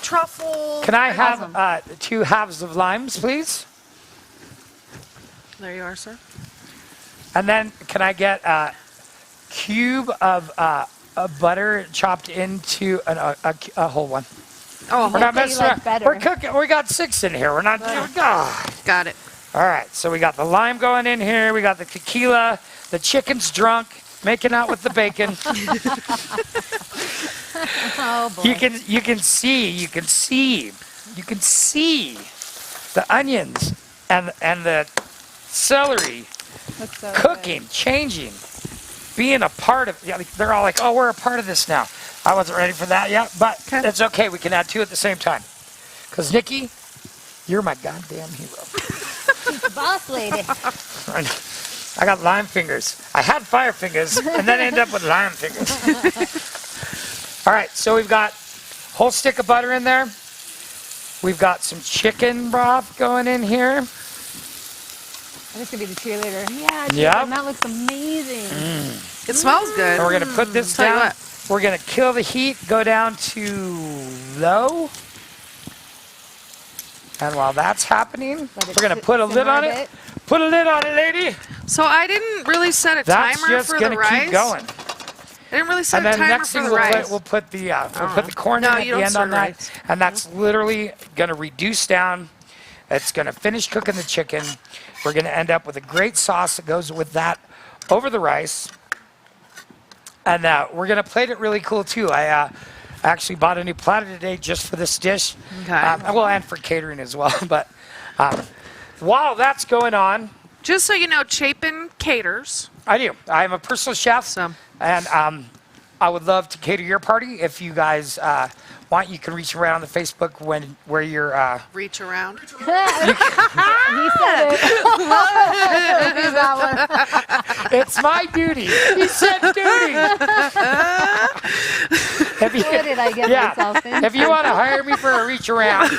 truffle. can I Awesome. have 2 halves of limes, please? There you are, sir. And then can I get a cube of butter chopped into a whole one? Oh, We're not that you messing like around. better. We're cooking. We got 6 in here. We're not doing. God. got it. All right. So we got the lime going in here. We got the tequila. The chicken's drunk, making out with the bacon. Oh boy. You can see the onions and the celery Looks so cooking, changing, being a part of. Yeah, they're all like, "Oh, we're a part of this now." I wasn't ready for that yet, but it's okay. We can add 2 at the same time. Because Nikki, you're my goddamn hero. good. Boss lady. I got lime fingers. I had fire fingers, and then I ended up with lime fingers. All right, so we've got whole stick of butter in there. We've got some chicken broth going in here. I'm just gonna be the cheerleader. Yeah. Yep. That looks amazing. It smells good. And we're gonna put this Tell you down. what. We're gonna kill the heat, go down to low. And while that's happening, Let it we're gonna put a lid simmer on a it. bit. Put a lid on it, lady. So I didn't really set a That's timer just for gonna the rice. keep going. I didn't really set And a then timer next for thing the rice. we'll put the corn No, in at you the don't end on serve that, rice. and that's literally gonna reduce down. It's gonna finish cooking the chicken. We're gonna end up with a great sauce that goes with that over the rice, and we're gonna plate it really cool too. I actually bought a new platter today just for this dish. Okay. Well, and for catering as well. But while that's going on, Just so you know, Chapin caters. I do. I am a personal chef, So. and I would love to cater your party. If you guys want, you can reach around on the Facebook where you're. Reach around. He said it. Do that one. It's my duty. He said duty. If you, What did I get myself in? if you want to hire me for a reach around,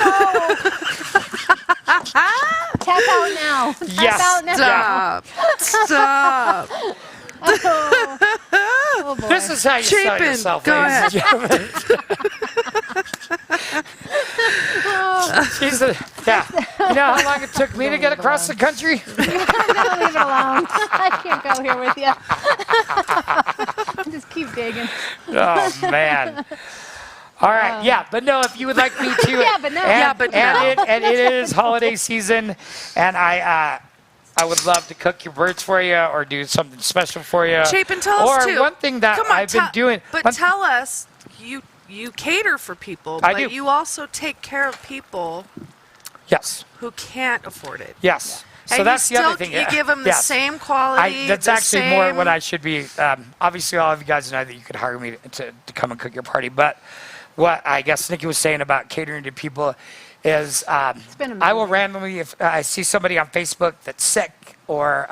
Tap out now. Tap Yes. out now. Stop. Stop. Oh boy. this is how you sell Chapin, yourself, go ladies and gentlemen. Yeah. You know how long it took me to get across the country? I'm gonna leave it alone. I can't go here with you. Just keep digging. Oh man. All right, yeah, but no, if you would like me to, Yeah, but no. and, Yeah, but no. and it is holiday season, and I would love to cook your birds for you or do something special for you. Chapin, tell or us too. one thing that Come on, I've been doing. But tell us, you cater for people, I but do. you also take care of people Yes, who can't afford it. yes. So And that's you the other still, thing. You give them the Yes. same quality. That's the actually more same- what I should be. Obviously, all of you guys know that you could hire me to come and cook your party. But what I guess Nikki was saying about catering to people is been I will amazing. randomly, if I see somebody on Facebook that's sick or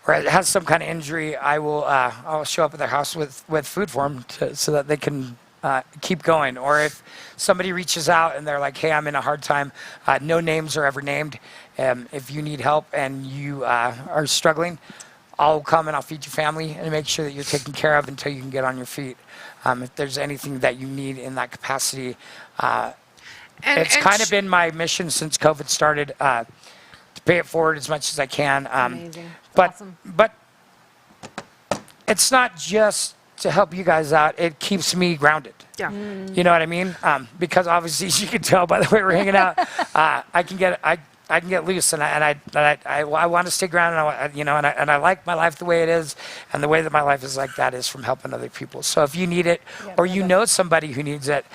or has some kind of injury, I'll show up at their house with food for them so that they can keep going. Or if somebody reaches out and they're like, hey, I'm in a hard time, no names are ever named. If you need help and you are struggling, I'll come and I'll feed your family and make sure that you're taken care of until you can get on your feet. If there's anything that you need in that capacity, it's kind of been my mission since COVID started to pay it forward as much as I can. Amazing. But Awesome. it's not just to help you guys out. It keeps me grounded. Yeah. You know what I mean? Because obviously, as you can tell by the way we're hanging out, I can get loose, and I want to stay grounded. And I like my life the way it is, and the way that my life is like that is from helping other people. So if you need it, or you know somebody who needs it,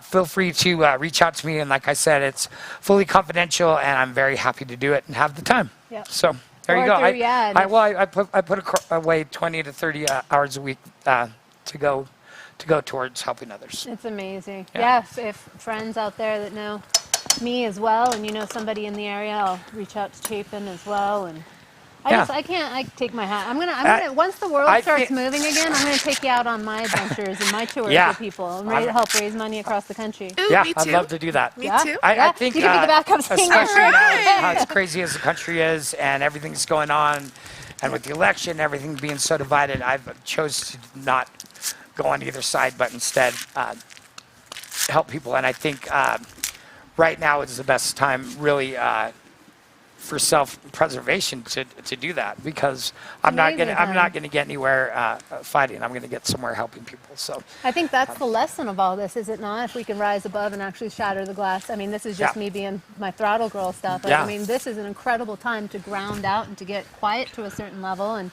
feel free to reach out to me. And like I said, it's fully confidential, and I'm very happy to do it and have the time. Yep. So there you go. I put away 20 to 30 hours a week to go towards helping others. It's amazing. Yeah. Yes, if friends out there that know me as well, and you know somebody in the area, I'll reach out to Chapin as well. And I take my hat. I'm gonna once the world starts moving again, I'm gonna take you out on my adventures and my tours for people. I'm ready to help raise money across the country. Ooh, Yeah, me I'd too. love to do that. Me too. I think you can be the backup singer. especially Right. now, as crazy as the country is and everything's going on, and with the election, everything being so divided, I've chose to not go on either side, but instead help people. And I think right now is the best time, really, for self-preservation to do that, because I'm not gonna get anywhere fighting. I'm gonna get somewhere helping people. So I think that's the lesson of all this, is it not? If we can rise above and actually shatter the glass. I mean, this is just me being my throttle girl stuff. But, I mean, this is an incredible time to ground out and to get quiet to a certain level and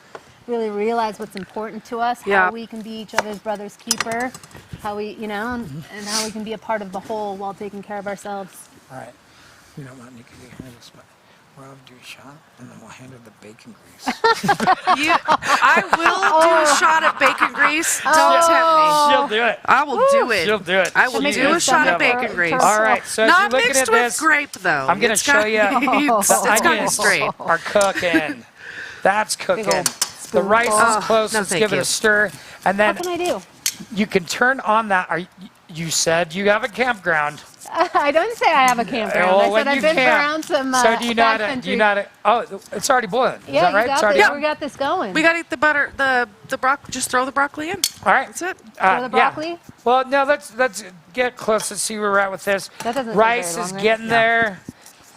really realize what's important to us, how we can be each other's brother's keeper, how we, and how we can be a part of the whole while taking care of ourselves. all right, you don't want Nikki to hear this, but we'll have to do a shot, and then we'll hand her the bacon grease. I will do a shot of bacon grease. Don't tempt me. She'll do it. I will do it. She'll do it. I will Make do me a shot some of bacon grease. All right, so as Not you're looking mixed at with this, grape, though. I'm gonna It's show got- you It's the got to be onions straight. are cooking. That's cooking. old The rice is close. no, Let's thank give it you. a stir, and What then can I do? you can turn on that. You said you have a campground. I don't say I have a campground. Oh, I when said I've you been camp. around some So do you know how to? backcountry. Do you know how to? Oh, it's already boiling. Is Yeah, that right? you It's got already this. done? We got this going. We got to eat the butter, the broccoli. Just throw the broccoli in. All right. That's it. Throw the broccoli? Yeah. Well, no. Let's get close. Let's see where we're at with this. That doesn't take Rice very is long, right? getting there.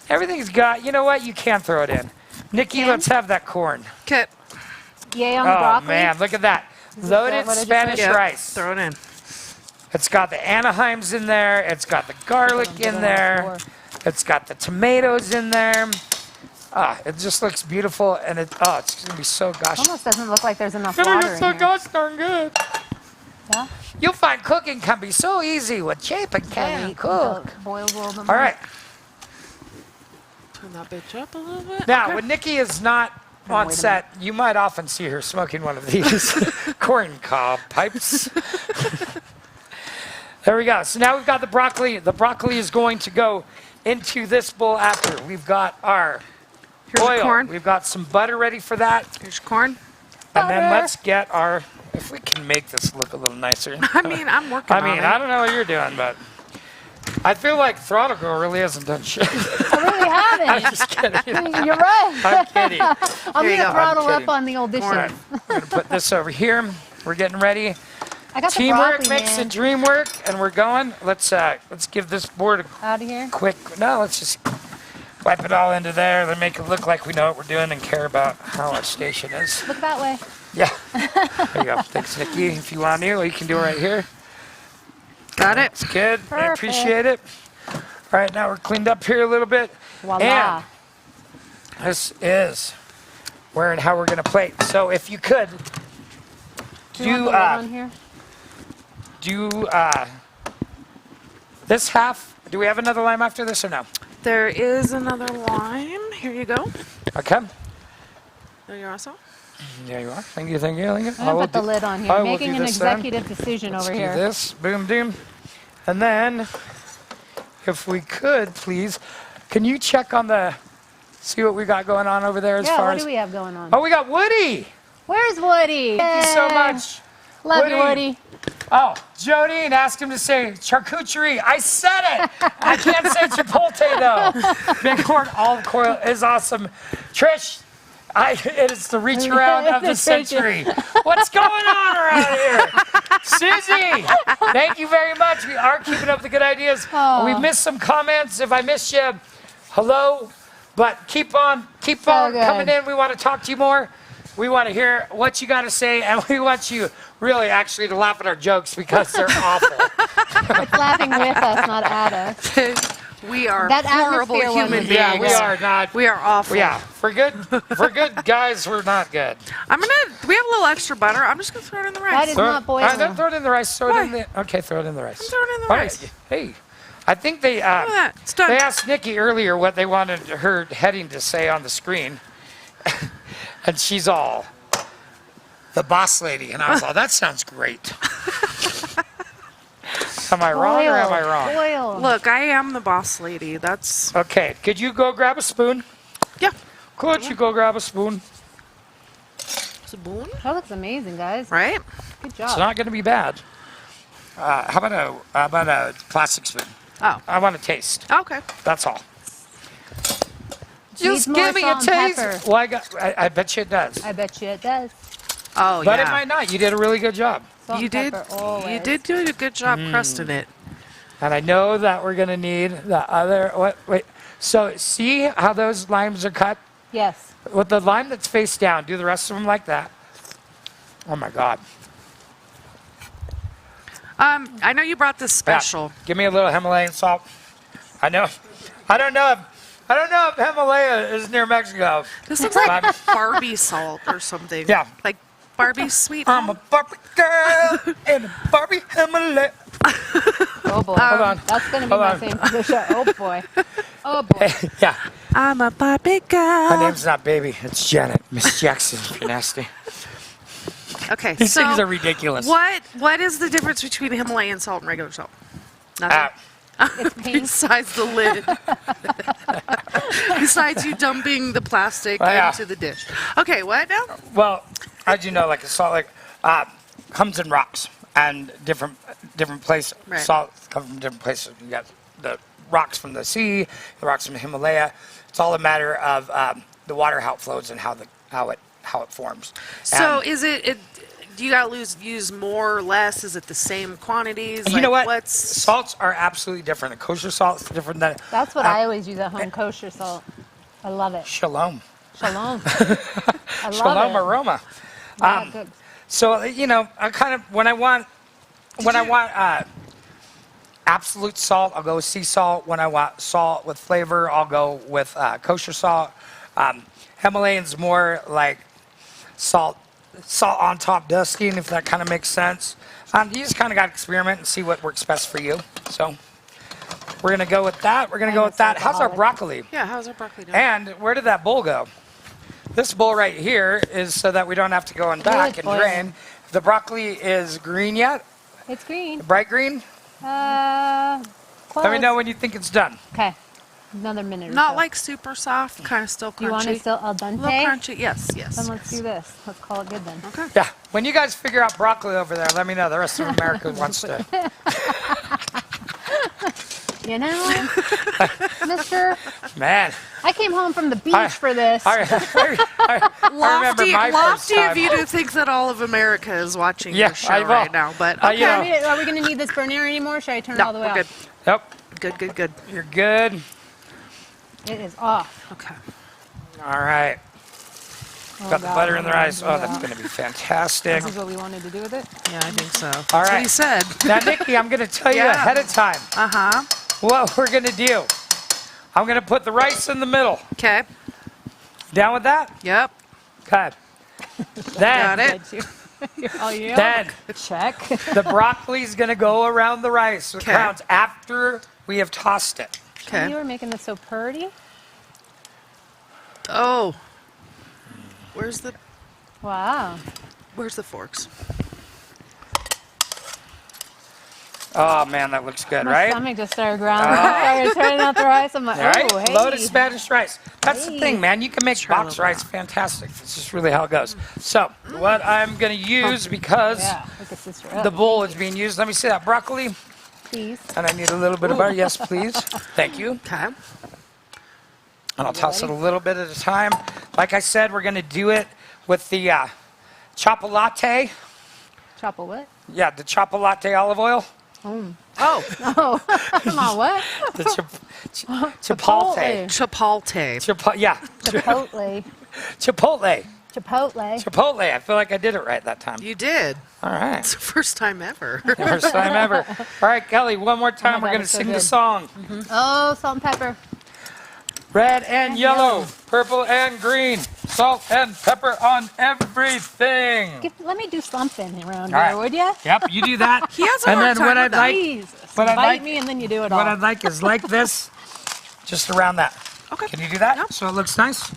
Everything's got. You know what? You can throw it in. Nikki, Can? let's have that corn. Okay. Yay on the Oh broccoli. man, look at that. Loaded what I just Spanish said? Yep. rice. Throw it in. It's got the Anaheims in there. It's got the garlic Put 'em in on the there. floor. It's got the tomatoes in there. It just looks beautiful, and it's gonna be so gosh. Almost doesn't look like there's enough Gonna water be in so here. gosh darn good. Yeah? You'll find cooking can be so easy with Chapin can cook. Boil a little bit All more. right. Turn that bitch up a little bit. Now, Okay. when Nikki is not on wait a set, you might often see her smoking one of these corn cob pipes. There we go. So now we've got the broccoli. The broccoli is going to go into this bowl after. We've got our Here's oil. the corn. We've got some butter ready for that. Here's corn. And then Butter. let's get our, if we can make this look a little nicer. I mean, I'm working I on mean, it. I don't know what you're doing, but I feel like Throttle Girl really hasn't done shit. I really I'm haven't. just kidding. You're right. I'm kidding. I'm Here you gonna go. throttle I'm up kidding. on the old All right, dishes. we're gonna put this over here. We're getting ready. I got the Teamwork broccoli, makes the man. dream work, and we're going. Let's give this board a Out of here. quick. No, let's just wipe it all into there. Then make it look like we know what we're doing and care about how our station is. Look that way. Yeah. There you go. Thanks, Nikki. If you want to, you can do it right here. Got it. It's good. I Perfect. appreciate it. All right, now we're cleaned up here a little bit. Voila. And this is where and how we're going to plate. So if you could Do you want the lid on here? do this half. Do we have another lime after this or no? There is another lime. Here you go. Okay. There you are, also. There you are. Thank you, thank you, thank you. I'm gonna put the lid on here. I will Making do an this then. executive decision Let's over do here. this. Boom, doom. And then, if we could, please, can you check on the See what we got going on over there as Yeah, far what as. do we have going on? Oh, we got Woody. Where's Woody? Thank you so much. Love you, Woody. Oh, Jody, and ask him to say charcuterie. I said it. I can't say Chipotle though. Big corn olive oil is awesome. Trish, it is the reach around of the century. What's going on around here? Susie, thank you very much. We are keeping up the good ideas. Aw. We missed some comments. If I missed you, hello. But keep on good. coming in. We want to talk to you more. We want to hear what you got to say, and we want you really actually to laugh at our jokes because they're awful. It's laughing with us, not at us. We are That horrible atmosphere human was- beings. Yeah, we are not. We are awful. Yeah, for good guys, we're not good. We have a little extra butter. I'm just gonna throw it in the rice. That is not boiling. Don't throw it in the rice. Throw it in Why? the. Okay, throw it in the rice. Throw it in the All rice. right. Hey, I think they. Look at that. It's done. They asked Nikki earlier what they wanted her heading to say on the screen, and she's all, the boss lady, and I was all, that sounds great. Am I wrong or am I wrong? Boil. Look, I am the boss lady. That's Okay, could you go grab a spoon? yeah. Could you go grab a spoon? It's a boon, That looks amazing, guys. right? Good It's job. not going to be bad. How about a plastic spoon? Oh, I want to taste. okay. That's all. Needs Just more give me a salt and taste. pepper. Well, I bet you it does. I bet you it does. Oh But yeah. it might not. You did a really good job. Salt You and did. pepper always. You did do a good job crusting it. And I know that we're going to need the other. Wait. So see how those limes are cut? Yes. With the lime that's face down, do the rest of them like that. Oh my God. I know you brought this Yeah. special. Give me a little Himalayan salt. I know. I don't know if Himalaya is near Mexico. This looks like But Barbie salt or something. Yeah. Like Barbie sweet. I'm a Barbie girl in a Barbie Himalaya. Oh boy. Hold on. That's going to be Hold my on. same position. Oh boy. Oh boy. Yeah. I'm a Barbie girl. My name's not Baby. It's Janet. Miss Jackson, if you're nasty. Okay, These so things are ridiculous. what is the difference between Himalayan salt and regular salt? Nothing. It's pink. Besides the lid. Besides you dumping the plastic Yeah. into the dish. Okay, what now? Well, as you know, like a salt lake comes in rocks and different places. Right. Salt comes from different places. You got the rocks from the sea, the rocks from the Himalaya. It's all a matter of the water, how it flows, and how it forms. So And is it do you gotta use more or less? Is it the same quantities? you know what? What's Salts are absolutely different. The kosher salt is different than That's what I always use at home, kosher salt. I love it. shalom. Shalom. I love Shalom it. aroma. Yeah, good. So I kind of when I want absolute salt, I'll go with sea salt. When I want salt with flavor, I'll go with kosher salt. Himalayan's more like salt on top dusting, if that kind of makes sense. You just kind of got to experiment and see what works best for you. So we're gonna go with that. We're gonna go with that. How's our broccoli? yeah, how's our broccoli doing? And where did that bowl go? This bowl right here is so that we don't have to go on back it's and boiling. drain. The broccoli is green yet? It's green. Bright green? Close. Let me know when you think it's done. Okay. Another minute or Not so. like super soft, kind of still crunchy. You want it still al a little dente? crunchy? Yes, yes. Then let's do this. Let's call it good then. Okay. Yeah. When you guys figure out broccoli over there, let me know. The rest of America wants to. You know, Mister, Man. I came home from the beach I- for this. I remember my first Lofty time. of you to think that all of America is watching Yeah, your show I will. right now, but You okay. know. Are we going to need this burner anymore? Should I turn it No, all the way we're good. off? Yep. Good, good, good. You're good. It is off. Okay. All right. Oh, Got the God, butter in the yeah. rice. Oh, that's going to be fantastic. This is what we wanted to do with it. Yeah, I think so. That's All what right. he said. Now, Nikki, I'm going to tell you Yeah. ahead of time Uh-huh. what we're going to do. I'm going to put the rice in the middle. Okay. Down with that? Yep. Okay. Then, Got it. Oh, yeah. then Check. the broccoli's going to go around the rice with Okay. crowns after we have tossed it. You Okay. were making this so pretty. Oh. Where's the Wow. forks? Oh man, that looks good, My right? stomach just started growling. I started turning out the rice. I'm like, All right, oh, hey. loaded Spanish rice. That's the Hey. thing, man. You can make box rice fantastic. This is really how it goes. So, what I'm going to use, because Yeah, look at Sister the bowl is being used, let me see that broccoli. Please. And I need a little bit of butter. Yes, please. Thank you. Okay. And I'll toss it a little bit at a time. Like I said, we're going to do it with the chocolate. Chop a what? Yeah, the chocolate olive oil. Oh, Oh, come on, what? The chipotle. Chipotle. Yeah. Chipotle. Chipotle. Chipotle. Chipotle. I feel like I did it right that time. You did. All right. It's the first time ever. First time ever. All right, Kelly, one more time. Oh my We're God, going to it's so sing the good. song. Oh, salt and pepper. Red and yellow, purple and green, salt and pepper on everything. Let me do something around All here, right. would you? Yep, you do that. He has a And hard then what time I'd with that. like, Jesus. what I'd Bite like- me and then you do it all. what I'd like is like this, just around that. Okay. Can you do that? Yep. So it looks nice.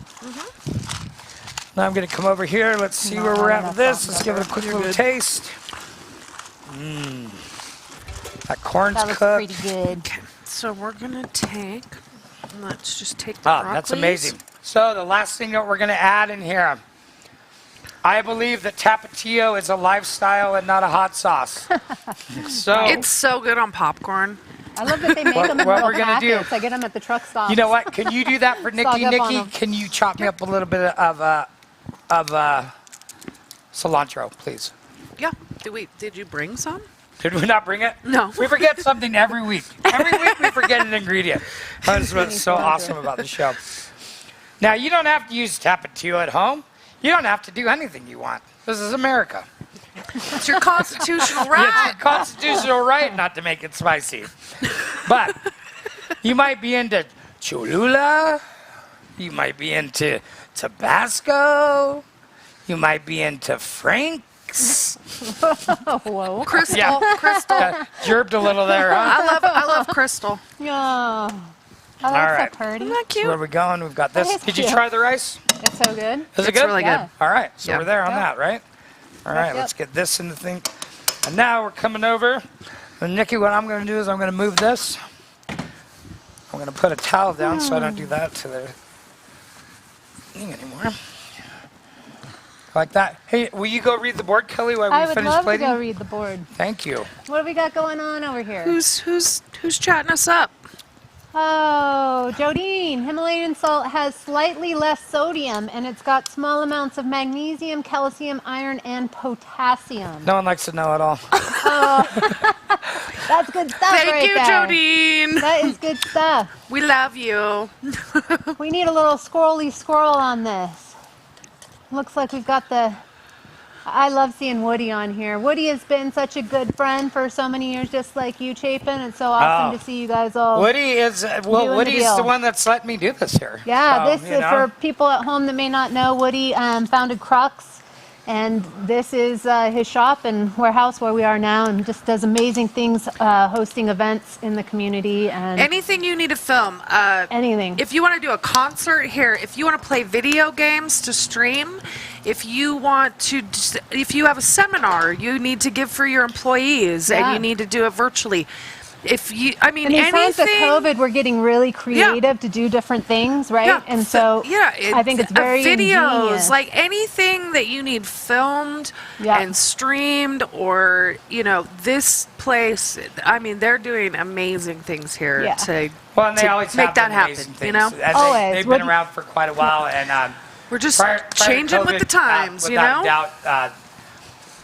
Now I'm going to come over here. Let's see where we're at with this. Let's give it a quick little taste. That corn's That looks cooked. pretty good. So we're going to take, let's just take the Oh, broccolis. that's amazing. So the last thing that we're going to add in here, I believe that Tapatio is a lifestyle and not a hot sauce. So It's so good on popcorn. I love that they make them in what little we're gonna do- packets. I get them at the truck stop. you know what? Can you do that for Nikki? up on Nikki, 'em. can you chop me up a little bit of cilantro, please? Yeah. Did you bring some? Did we not bring it? No. We forget something every week. Every week we forget an ingredient. That's what's so awesome about the show. Now, you don't have to use Tapatio at home. You don't have to do anything you want. This is America. It's your constitutional It's right. your constitutional right not to make it spicy. But you might be into Cholula. You might be into Tabasco. You might be into Frank's. Whoa. Crystal. Yeah. Crystal. Jerked a little there, huh? I love Crystal. Yeah. Oh, All that's right. so pretty. Isn't that So where cute? are we going? We've got this. That is Did you cute. try the rice? It's so good. Is it It's good? really Yeah. good. All right. So Yeah. we're there on Yeah. that, right? All right. Yep. Let's get this in the thing. And now we're coming over. And Nikki, what I'm going to do is I'm going to move this. I'm going to put a towel down so I don't do that to the thing anymore. Like that. Hey, will you go read the board, Kelly, while I we would finish love plating? to go read the board. Thank you. What do we got going on over here? Who's chatting us up? Oh, Jodine, Himalayan salt has slightly less sodium and it's got small amounts of magnesium, calcium, iron, and potassium. No one likes to know it all. That's good stuff Thank right you, there. Jodine. That is good stuff. We love you. We need a little squirrely squirrel on this. Looks like we've got the... I love seeing Woody on here. Woody has been such a good friend for so many years, just like you, Chapin. It's so awesome Oh. to see you guys all... Woody is, Doing the Woody's deal. the one that's let me do this here. Yeah, So, this you is know. for people at home that may not know. Woody founded Crux, and this is his shop and warehouse where we are now, and just does amazing things, hosting events in the community and Anything you need to film. anything. If you want to do a concert here, if you want to play video games to stream, if you want to, if you have a seminar you need to give for your employees Yeah. and you need to do it virtually. If you, I mean, in these times of anything. COVID, we're getting really creative to do different things, right? Yeah, And so I think it's very videos, ingenious. like anything that you need filmed Yeah. and streamed, or this place. I mean, they're doing amazing things here Yeah. to Well, and they to always make have that done happen. amazing You things. know, And Always. they've What- been around for quite a while, and we're just prior to changing with the COVID, times. without doubt,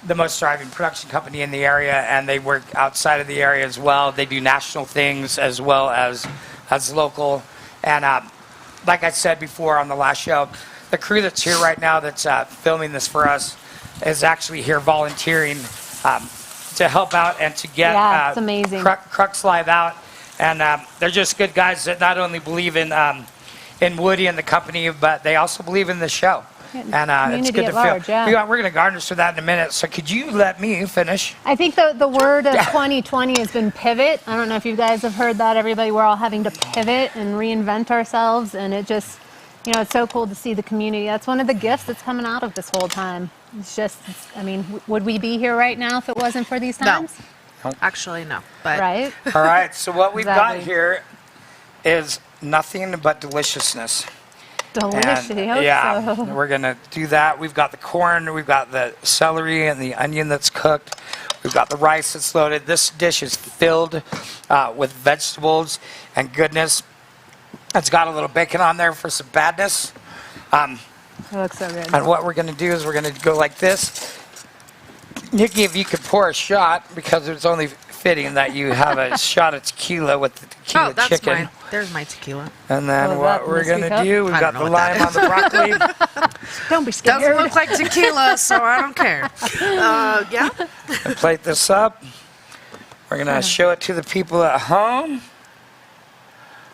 the most thriving production company in the area, and they work outside of the area as well. They do national things as well as local. And like I said before on the last show, the crew that's here right now that's filming this for us is actually here volunteering to help out and to get Yeah, it's amazing. Crux Live out. And they're just good guys that not only believe in Woody and the company, but they also believe in the show. And it's community good at to large, feel. yeah. We're going to garnish for that in a minute. So could you let me finish? I think the word of 2020 has been pivot. I don't know if you guys have heard that. Everybody, we're all having to pivot and reinvent ourselves, and it just, it's so cool to see the community. That's one of the gifts that's coming out of this whole time. It's just, I mean, would we be here right now if it wasn't for these No. times? Actually, no. But Right? All right, so what we've got Exactly. here is nothing but deliciousness. Delicious. And, I hope yeah, so. we're gonna do that. We've got the corn, we've got the celery and the onion that's cooked. We've got the rice that's loaded. This dish is filled with vegetables and goodness. It's got a little bacon on there for some badness. It looks so good. And what we're gonna do is we're gonna go like this. Nikki, if you could pour a shot, because it's only fitting that you have a shot of tequila with the tequila that's chicken. mine. There's my tequila. And then Oh, what that we're mystery gonna cup? do, we've I got don't the know what lime on the broccoli. Don't be scared. Doesn't look like tequila, so I don't care. Yeah. And plate this up. We're gonna show it to the people at home.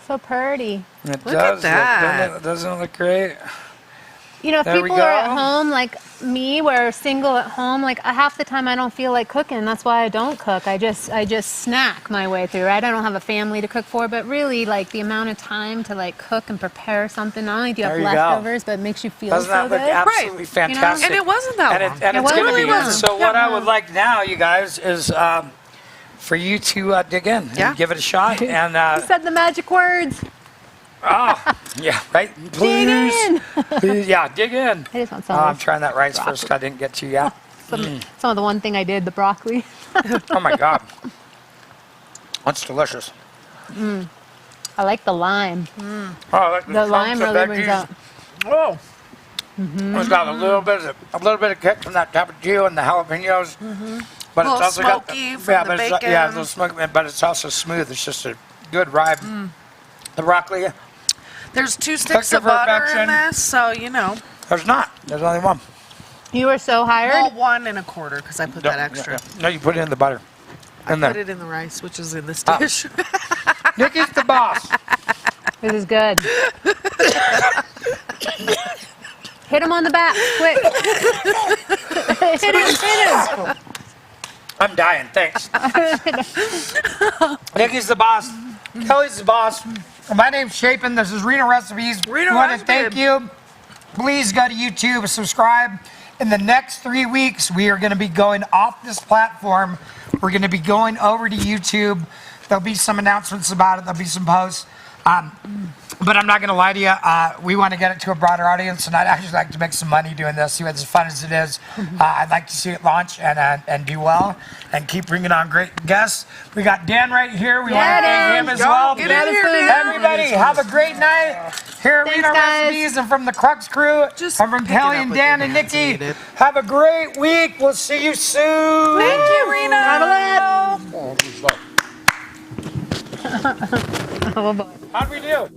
So pretty. It Look at that. Doesn't it look great? You know, if There we people are at go. home, like me, we're single at home, like half the time I don't feel like cooking. That's why I don't cook. I just snack my way through, right? I don't have a family to cook for, but really, like the amount of time to like cook and prepare something, not only do you have There you go. leftovers, but it makes you feel Doesn't so that look good. absolutely fantastic? And it wasn't that long. And It it's gonna really be. wasn't. So what Yeah. I would like now, you guys, is for you to dig in Yeah. and give it a shot. And You said the magic words. yeah, right. Please, in. please, yeah, dig in. I just want some Oh, of I'm this trying that rice first. I didn't get to yet. some of the one thing I did, the broccoli. Oh my God, that's delicious. I like the lime. Oh, I like The chunks lime of really brings veggies. out. Oh. It's got a little bit of kick from that tapatio and the jalapenos, but Little it's also got smoky from the but it's, bacon. yeah, it's a little smoky, but it's also smooth. It's just a good ride. The broccoli, There's 2 sticks Cook of the butter in perfection. this, so you know. there's not. There's only one. You were so hired. Well, 1 1/4 because I put that extra. No, you put it in the butter. I In put there. it in the rice, which is in this Ah. dish. Nikki's the boss. This is good. Hit him on the back, quick. Hit him. I'm dying. Thanks. Nikki's the boss. Kelly's the boss. My name's Chapin. This is Reno Recipes. Reno We want to Recipes. thank you. Please go to YouTube, subscribe. In the next 3 weeks, we are going to be going off this platform. We're going to be going over to YouTube. There'll be some announcements about it. There'll be some posts. But I'm not going to lie to you. We want to get it to a broader audience, and I'd actually like to make some money doing this, see what as fun as it is. I'd like to see it launch and do well and keep bringing on great guests. We got Dan right here. We want to thank him as well. Get in here, Dan. Everybody, have a great night. Here at Thanks, Reno guys. Recipes and from the Crux crew, Just and from pick it Kelly up and with Dan your and hands and Nikki. eat it. Have a great week. We'll see you soon. Thank you, Reno. Oh boy. How'd we do?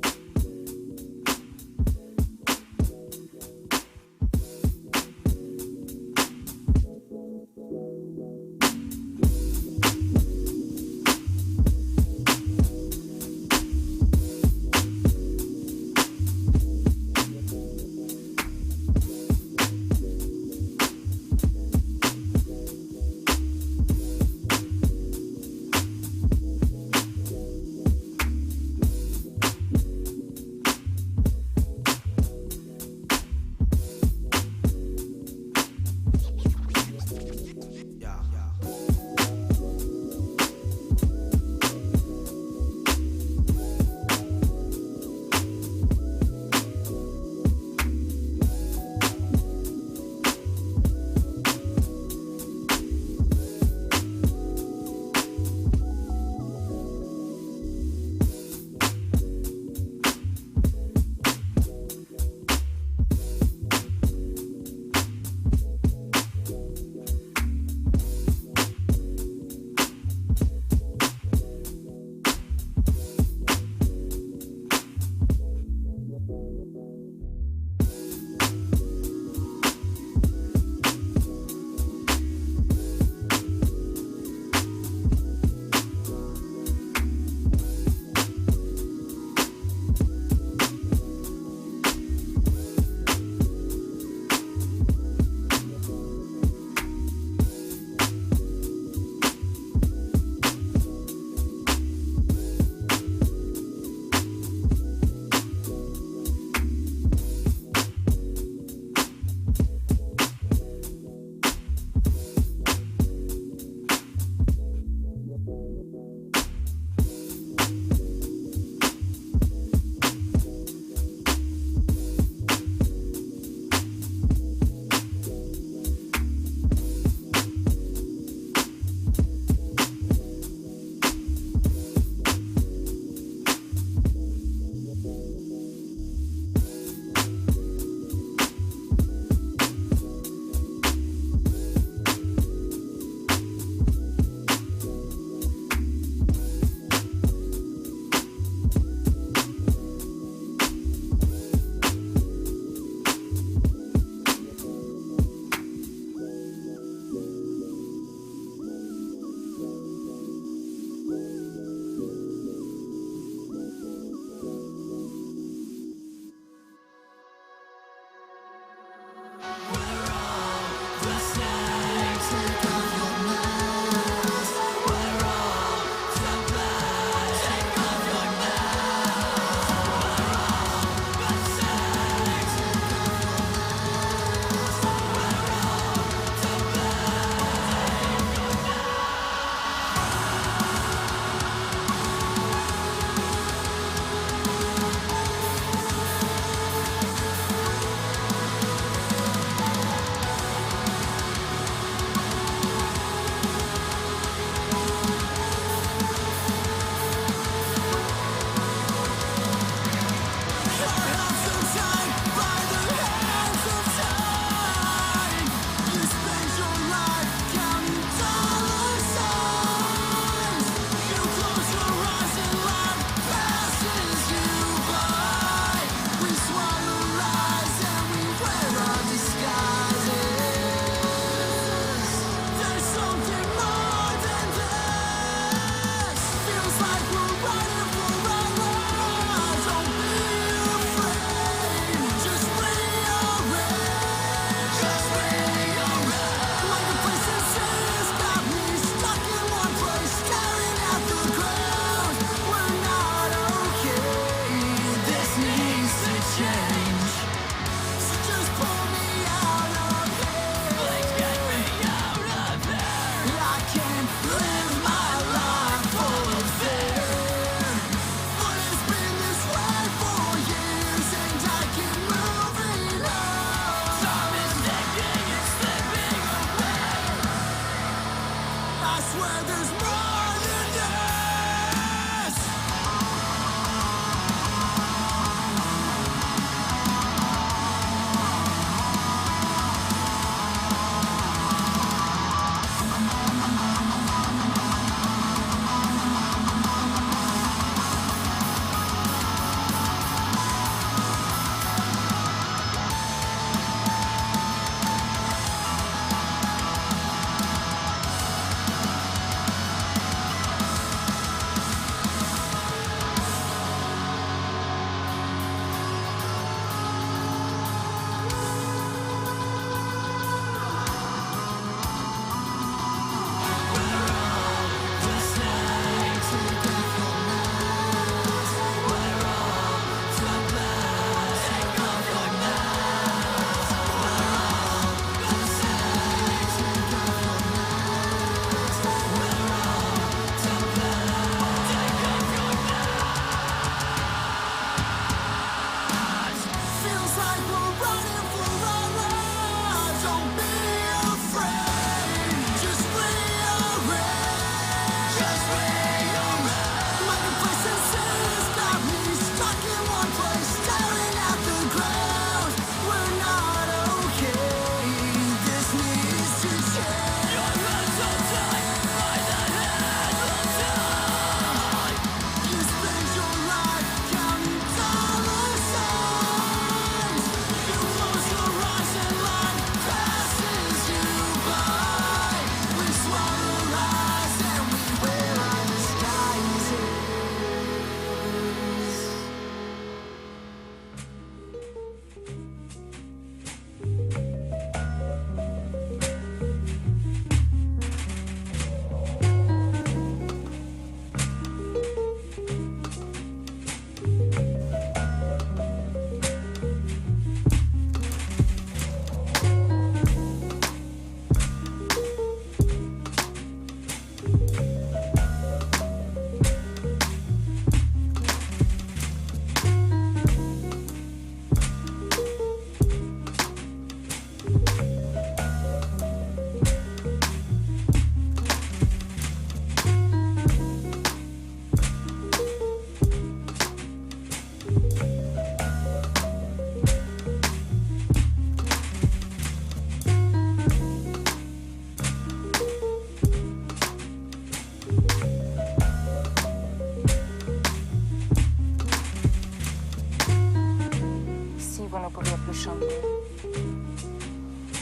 chante.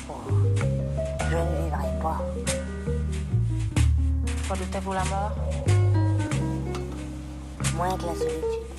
Oh, je ne vivrai pas. Redoutez-vous la mort? Moins que la solitude.